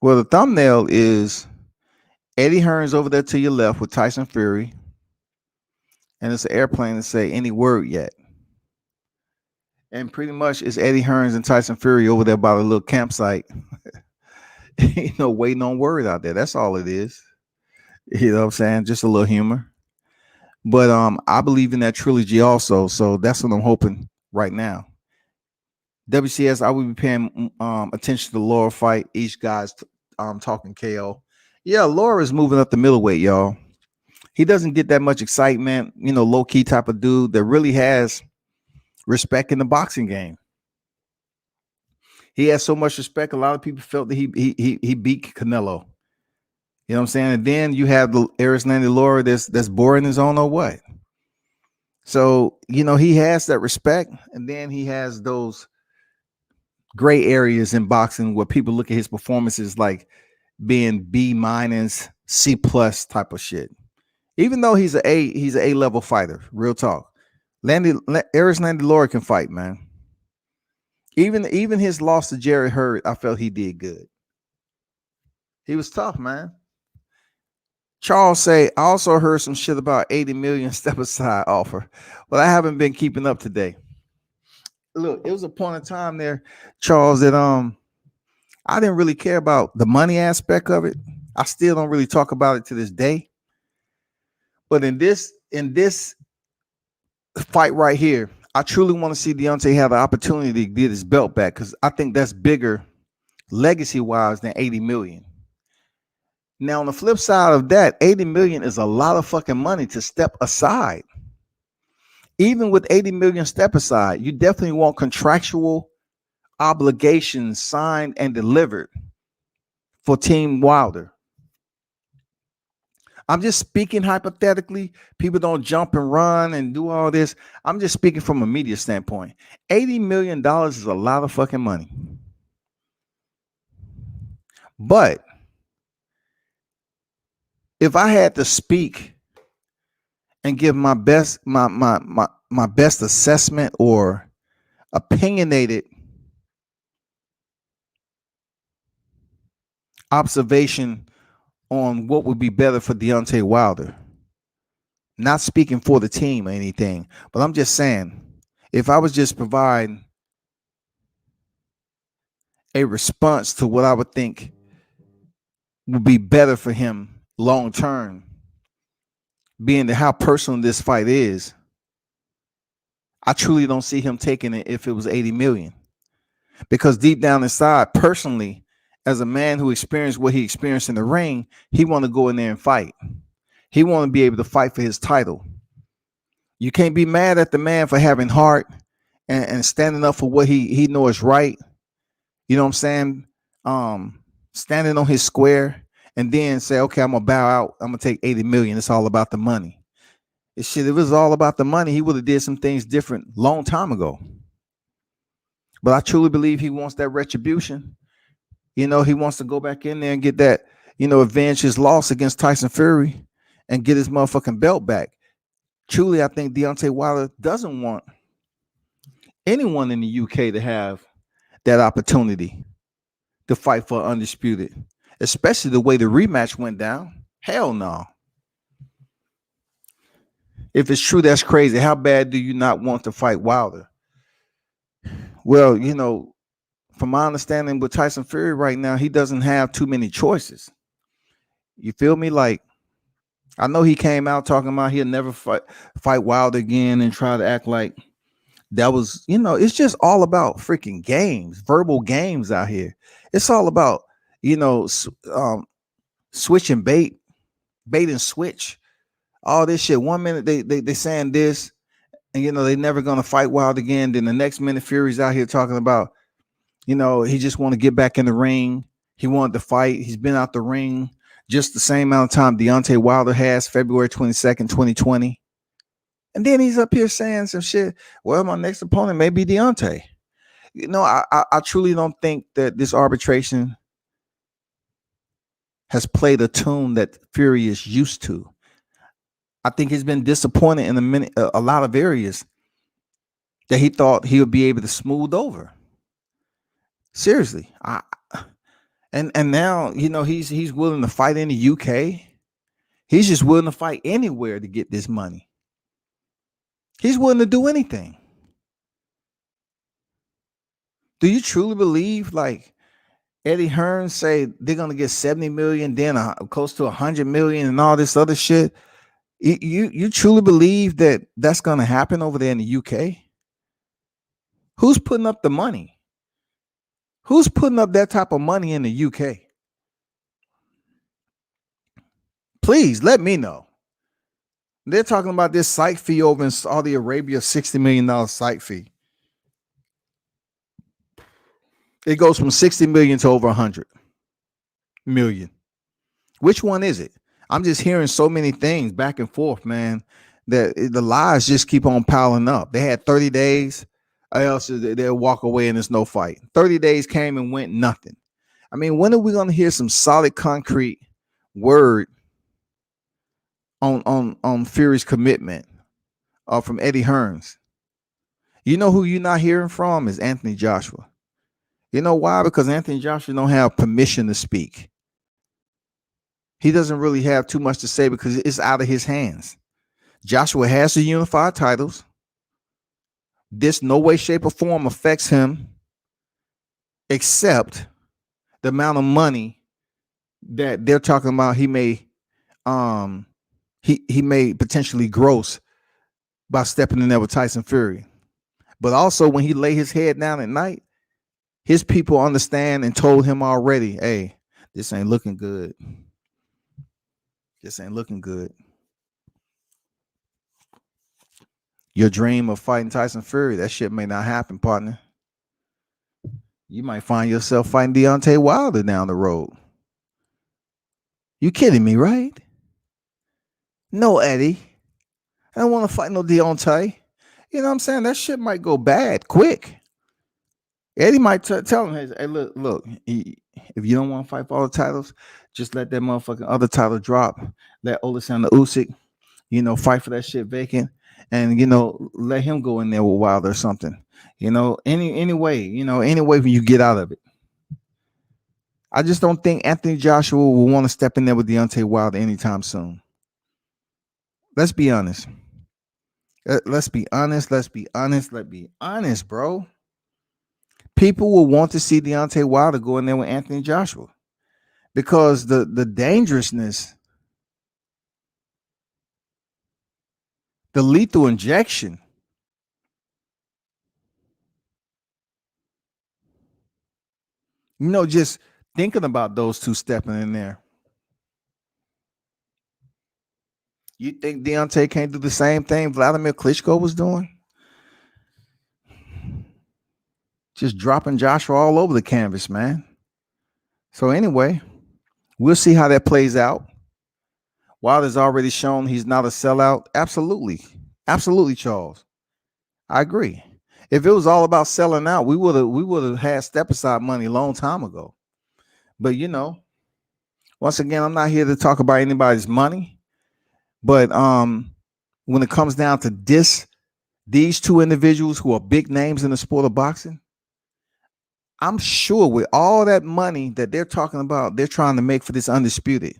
Well, the thumbnail is Eddie Hearn's over there to your left with Tyson Fury, and it's an airplane to say any word yet. And pretty much it's Eddie Hearns and Tyson Fury over there by the little campsite, waiting on word out there. That's all it is. You know what I'm saying? Just a little humor. But I believe in that trilogy also. So that's what I'm hoping right now. WCS, I will be paying attention to the Laura fight. Each guy's talking KO. Yeah, Laura is moving up the middleweight, y'all. He doesn't get that much excitement, low key type of dude that really has respect in the boxing game. He has so much respect. A lot of people felt that he beat Canelo. You know what I'm saying? And then you have the Erislandy Laura that's boring his own or what. So, he has that respect, and then he has those gray areas in boxing where people look at his performances like being B minus, C plus type of shit. Even though he's an A level fighter, real talk. Erislandy Laura can fight, man. Even his loss to Jerry Hurd, I felt he did good. He was tough, man. Charles say, I also heard some shit about 80 million step aside offer, but I haven't been keeping up today. Look, it was a point in time there, Charles, that I didn't really care about the money aspect of it. I still don't really talk about it to this day. But in this fight right here, I truly want to see Deontay have the opportunity to get his belt back because I think that's bigger legacy-wise than 80 million. Now, on the flip side of that, 80 million is a lot of fucking money to step aside. Even with 80 million step aside, you definitely want contractual obligations signed and delivered for Team Wilder. I'm just speaking hypothetically. People don't jump and run and do all this. I'm just speaking from a media standpoint. $80 million is a lot of fucking money. But if I had to speak and give my best assessment or opinionated observation on what would be better for Deontay Wilder. Not speaking for the team or anything, but I'm just saying, if I was just providing a response to what I would think would be better for him long term, being that how personal this fight is, I truly don't see him taking it if it was 80 million. Because deep down inside, personally, as a man who experienced what he experienced in the ring, he want to go in there and fight. He want to be able to fight for his title. You can't be mad at the man for having heart and standing up for what he knows is right. You know what I'm saying? Standing on his square and then say, okay, I'm gonna bow out. I'm gonna take 80 million. It's all about the money. If it was all about the money, he would have did some things different long time ago. But I truly believe he wants that retribution. He wants to go back in there and get that, avenge his loss against Tyson Fury and get his motherfucking belt back. Truly, I think Deontay Wilder doesn't want anyone in the UK to have that opportunity to fight for undisputed, especially the way the rematch went down. Hell no. If it's true, that's crazy. How bad do you not want to fight Wilder? Well, from my understanding with Tyson Fury right now, he doesn't have too many choices. You feel me? Like, I know he came out talking about he'll never fight Wilder again and try to act like that was, it's just all about freaking games, verbal games out here. It's all about, switching bait and switch, all this shit. 1 minute they saying this, and they never gonna fight Wilder again. Then the next minute Fury's out here talking about, he just want to get back in the ring. He wanted to fight. He's been out the ring just the same amount of time Deontay Wilder has, February 22nd, 2020. And then he's up here saying some shit. Well, my next opponent may be Deontay. I truly don't think that this arbitration has played a tune that Fury is used to. I think he's been disappointed in a lot of areas that he thought he would be able to smooth over. Seriously, and now he's willing to fight in the UK. He's just willing to fight anywhere to get this money. He's willing to do anything. Do you truly believe, like Eddie Hearn say, they're gonna get 70 million, then close to 100 million, and all this other shit? You truly believe that that's gonna happen over there in the UK? Who's putting up the money? Who's putting up that type of money in the UK? Please let me know. They're talking about this site fee over in Saudi Arabia, $60 million site fee. It goes from 60 million to over 100 million. Which one is it? I'm just hearing so many things back and forth, man, that the lies just keep on piling up. They had 30 days, or else they'll walk away and there's no fight. 30 days came and went, nothing. I mean, when are we going to hear some solid, concrete word on Fury's commitment from Eddie Hearns? You know who you're not hearing from is Anthony Joshua. You know why? Because Anthony Joshua don't have permission to speak. He doesn't really have too much to say because it's out of his hands. Joshua has the unified titles. This no way, shape, or form affects him except the amount of money that they're talking about he may he may potentially gross by stepping in there with Tyson Fury. But also when he lay his head down at night, his people understand and told him already, hey, this ain't looking good. This ain't looking good. Your dream of fighting Tyson Fury, that shit may not happen, partner. You might find yourself fighting Deontay Wilder down the road. You kidding me, right? No, Eddie. I don't want to fight no Deontay. You know what I'm saying? That shit might go bad quick. Eddie might tell him, hey, look, if you don't want to fight for all the titles, just let that motherfucking other title drop. Let Oleksandr Usyk fight for that shit vacant, and let him go in there with Wilder or something. Any way, any way you get out of it. I just don't think Anthony Joshua will want to step in there with Deontay Wilder anytime soon. Let's be honest. Let's be honest. Let's be honest. Let's be honest, bro. People will want to see Deontay Wilder go in there with Anthony Joshua because the dangerousness, the lethal injection. Just thinking about those two stepping in there. You think Deontay can't do the same thing Vladimir Klitschko was doing? Just dropping Joshua all over the canvas, man. So anyway, we'll see how that plays out. Wilder's already shown he's not a sellout. Absolutely. Absolutely, Charles. I agree. If it was all about selling out, we would have had step aside money a long time ago. But once again, I'm not here to talk about anybody's money. But when it comes down to these two individuals who are big names in the sport of boxing, I'm sure with all that money that they're talking about, they're trying to make for this undisputed.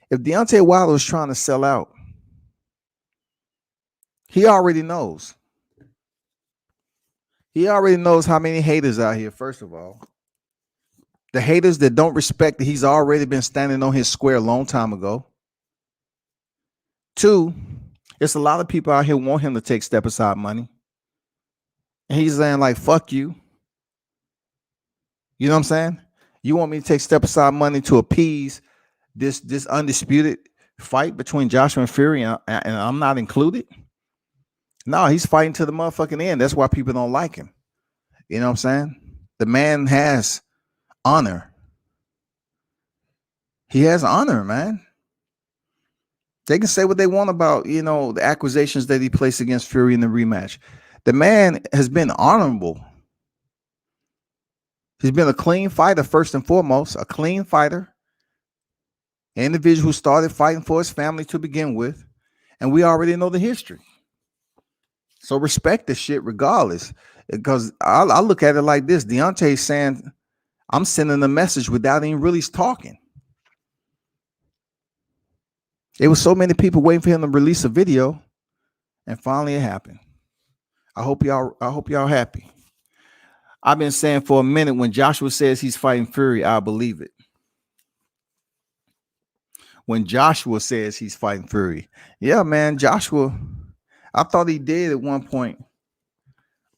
If Deontay Wilder is trying to sell out, he already knows. He already knows how many haters out here, first of all. The haters that don't respect that he's already been standing on his square a long time ago. Two, it's a lot of people out here want him to take step aside money. And he's saying like, fuck you. You know what I'm saying? You want me to take step aside money to appease this undisputed fight between Joshua and Fury and I'm not included? No, he's fighting to the motherfucking end. That's why people don't like him. You know what I'm saying? The man has honor. He has honor, man. They can say what they want about, the accusations that he placed against Fury in the rematch. The man has been honorable. He's been a clean fighter, first and foremost, a clean fighter. An individual who started fighting for his family to begin with. And we already know the history. So respect this shit regardless. Because I look at it like this. Deontay's saying, I'm sending a message without even really talking. There was so many people waiting for him to release a video. And finally it happened. I hope y'all happy. I've been saying for a minute, when Joshua says he's fighting Fury, I believe it. When Joshua says he's fighting Fury. Yeah, man, Joshua, I thought he did at one point.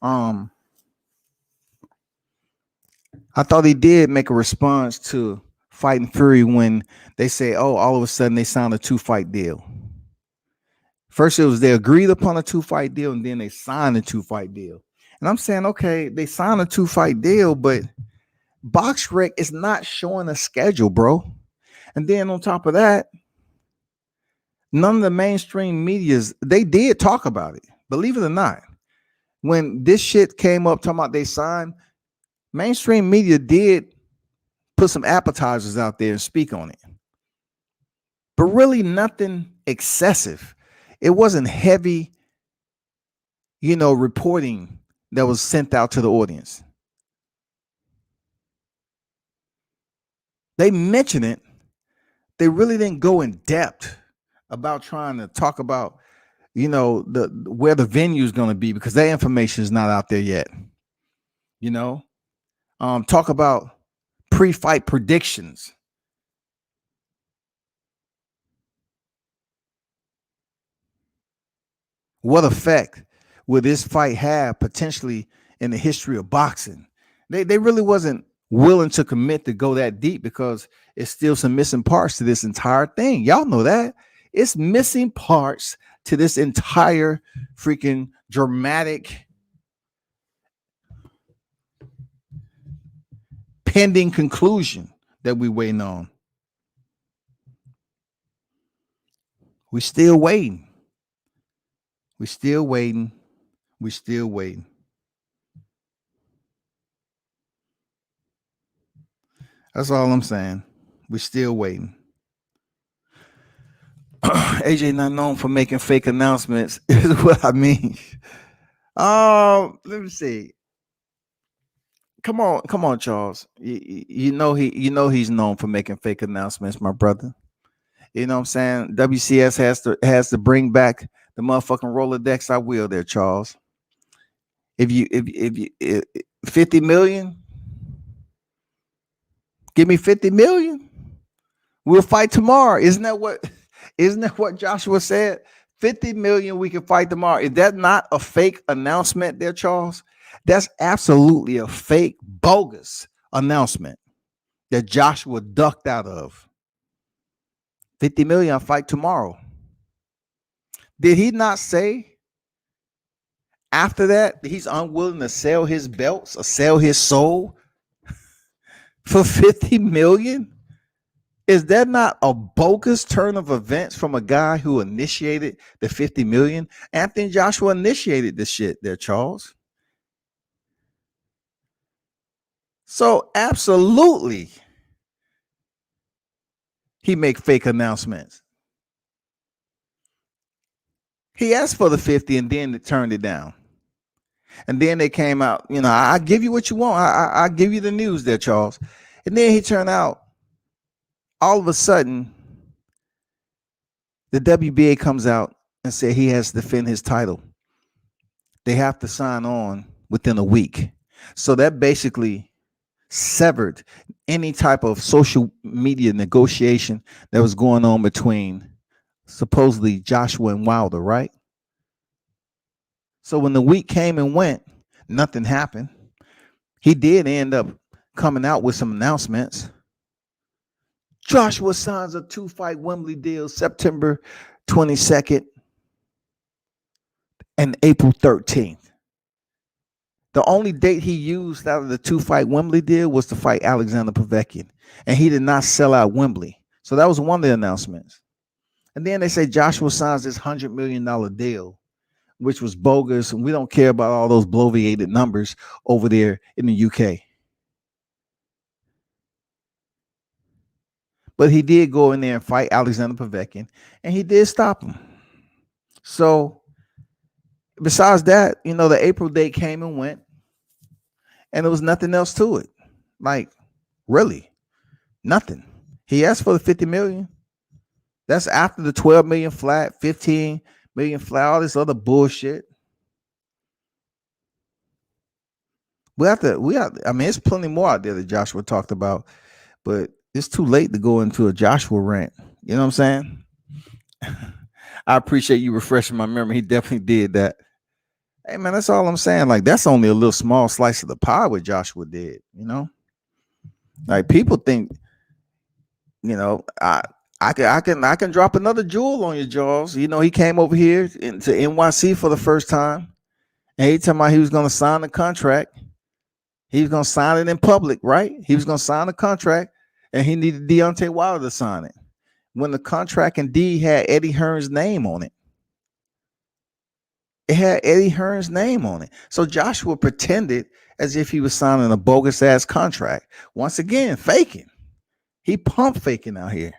I thought he did make a response to fighting Fury when they say, oh, all of a sudden they signed a 2-fight deal. First, it was they agreed upon a 2-fight deal, and then they signed a 2-fight deal. And I'm saying, okay, they signed a 2-fight deal, but BoxRec is not showing a schedule, bro. And then on top of that, none of the mainstream medias, they did talk about it. Believe it or not. When this shit came up talking about they signed, mainstream media did put some appetizers out there and speak on it. But really nothing excessive. It wasn't heavy, reporting that was sent out to the audience. They mentioned it. They really didn't go in depth about trying to talk about, where the venue is going to be, because that information is not out there yet. Talk about pre-fight predictions. What effect will this fight have potentially in the history of boxing? They really wasn't willing to commit to go that deep because it's still some missing parts to this entire thing. Y'all know that. It's missing parts to this entire freaking dramatic pending conclusion that we're waiting on. We're still waiting. We're still waiting. We're still waiting. That's all I'm saying. We're still waiting. AJ not known for making fake announcements is what I mean. Let me see. Come on, Charles. You know he's known for making fake announcements, my brother. You know what I'm saying? WCS has to bring back the motherfucking Rolodex. I will there, Charles. If 50 million, give me 50 million. We'll fight tomorrow. Isn't that what Joshua said? 50 million, we can fight tomorrow. Is that not a fake announcement there, Charles? That's absolutely a fake, bogus announcement that Joshua ducked out of. 50 million, I'll fight tomorrow. Did he not say after that he's unwilling to sell his belts or sell his soul for 50 million? Is that not a bogus turn of events from a guy who initiated the 50 million? Anthony Joshua initiated this shit there, Charles. So absolutely, he make fake announcements. He asked for the 50 and then turned it down. And then they came out, I give you what you want. I give you the news there, Charles. And then he turned out, all of a sudden, the WBA comes out and said he has to defend his title. They have to sign on within a week. So that basically severed any type of social media negotiation that was going on between supposedly Joshua and Wilder, right? So when the week came and went, nothing happened. He did end up coming out with some announcements. Joshua signs a 2-fight Wembley deal September 22nd and April 13th. The only date he used out of the 2-fight Wembley deal was to fight Alexander Povetkin. And he did not sell out Wembley. So that was one of the announcements. And then they say Joshua signs this $100 million deal, which was bogus. And we don't care about all those bloviated numbers over there in the UK. But he did go in there and fight Alexander Povetkin, and he did stop him. So besides that, the April date came and went, and there was nothing else to it. Like, really, nothing. He asked for the 50 million. That's after the 12 million flat, 15 million flat, all this other bullshit. It's plenty more out there that Joshua talked about, but it's too late to go into a Joshua rant. You know what I'm saying? I appreciate you refreshing my memory. He definitely did that. Hey, man, that's all I'm saying. Like, that's only a little small slice of the pie what Joshua did, Like, people think, I can drop another jewel on your jaws. He came over here to NYC for the first time, and he told me he was going to sign the contract. He was going to sign it in public, right? He was going to sign the contract, and he needed Deontay Wilder to sign it. When the contract indeed had Eddie Hearn's name on it. It had Eddie Hearn's name on it. So Joshua pretended as if he was signing a bogus ass contract. Once again, faking. He pump faking out here.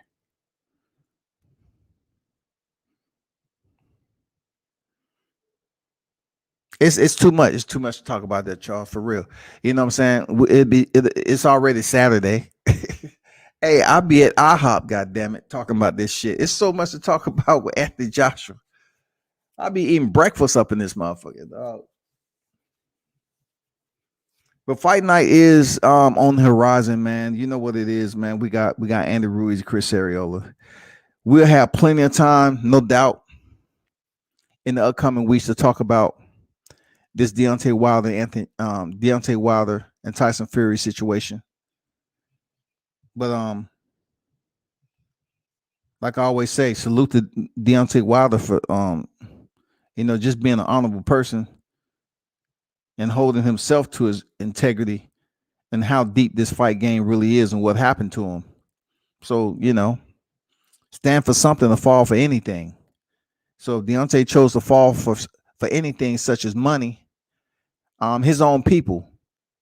It's too much. It's too much to talk about that, Charles, for real. You know what I'm saying? It's already Saturday. Hey, I'll be at IHOP, goddammit, talking about this shit. It's so much to talk about with Anthony Joshua. I'll be eating breakfast up in this motherfucker, dog. But fight night is on the horizon, man. You know what it is, man. We got Andy Ruiz, Chris Arreola. We'll have plenty of time, no doubt, in the upcoming weeks to talk about this Deontay Wilder and Tyson Fury situation. But like I always say, salute to Deontay Wilder for just being an honorable person and holding himself to his integrity and how deep this fight game really is and what happened to him. So, stand for something or fall for anything. So if Deontay chose to fall for anything such as money, his own people,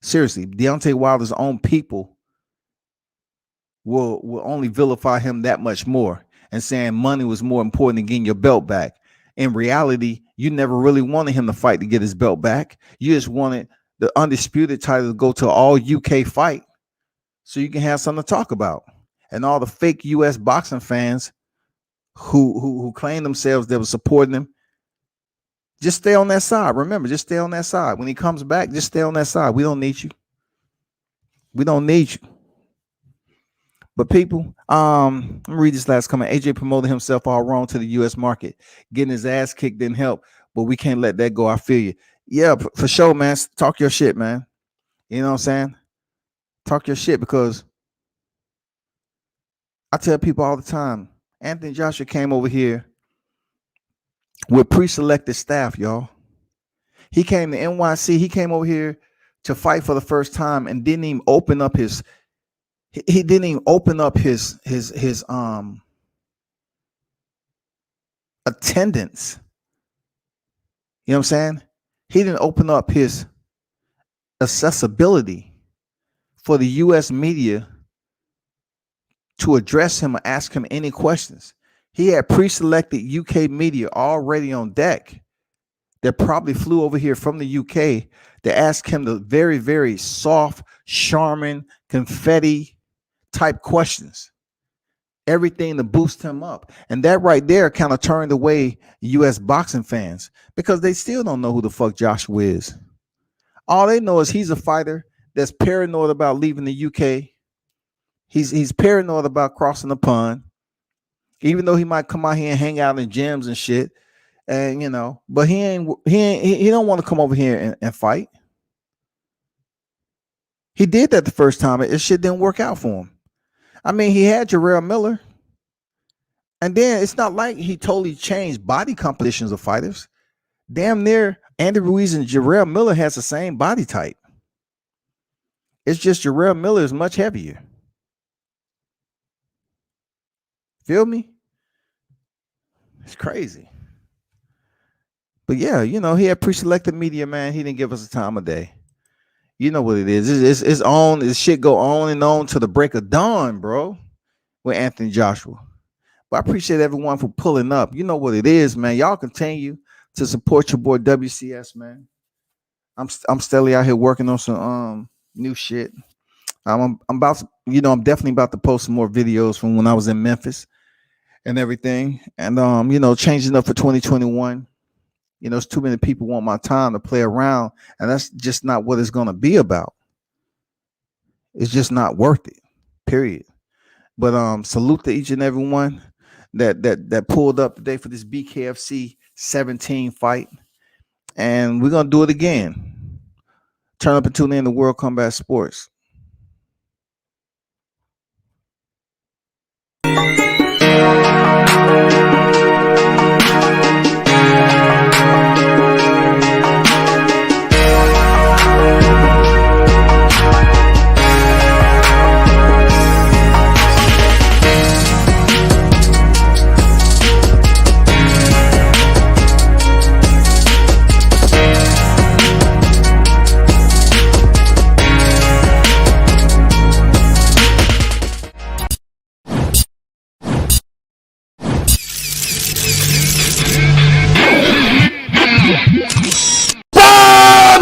seriously, Deontay Wilder's own people will only vilify him that much more. and saying money was more important than getting your belt back. In reality, you never really wanted him to fight to get his belt back. You just wanted the undisputed title to go to an all UK fight so you can have something to talk about. And all the fake US boxing fans who claim themselves that were supporting him, just stay on that side. Remember, just stay on that side. When he comes back, just stay on that side. We don't need you. We don't need you. But people, let me read this last comment. AJ promoted himself all wrong to the US market. Getting his ass kicked didn't help, but we can't let that go. I feel you. Yeah, for sure, man. Talk your shit, man. You know what I'm saying? Talk your shit, because I tell people all the time, Anthony Joshua came over here with pre-selected staff, y'all. He came to NYC. He came over here to fight for the first time and didn't even open up his he didn't even open up his attendance. You know what I'm saying? He didn't open up his accessibility for the US media to address him or ask him any questions. He had pre-selected UK media already on deck that probably flew over here from the UK to ask him the very, very soft, charming, confetti type questions. Everything to boost him up. And that right there kind of turned away US boxing fans, because they still don't know who the fuck Joshua is. All they know is he's a fighter that's paranoid about leaving the UK. He's paranoid about crossing the pond, even though he might come out here and hang out in gyms and shit. And but he don't want to come over here and fight. He did that the first time. It shit didn't work out for him. I mean, he had Jarrell Miller. And then it's not like he totally changed body compositions of fighters. Damn near Andy Ruiz and Jarrell Miller has the same body type. It's just Jarrell Miller is much heavier. Feel me? It's crazy. But yeah, he had pre-selected media, man. He didn't give us a time of day. You know what it is. It's on. This shit go on and on to the break of dawn, bro, with Anthony Joshua. But I appreciate everyone for pulling up. You know what it is, man. Y'all continue to support your boy WCS, man. I'm steadily out here working on some new shit. I'm about to, I'm definitely about to post some more videos from when I was in Memphis and everything. And changing up for 2021. It's too many people want my time to play around, and that's just not what it's gonna be about. It's just not worth it. Period. But salute to each and every one that pulled up today for this BKFC 17 fight. And we're gonna do it again. Turn up and tune in to World Combat Sports.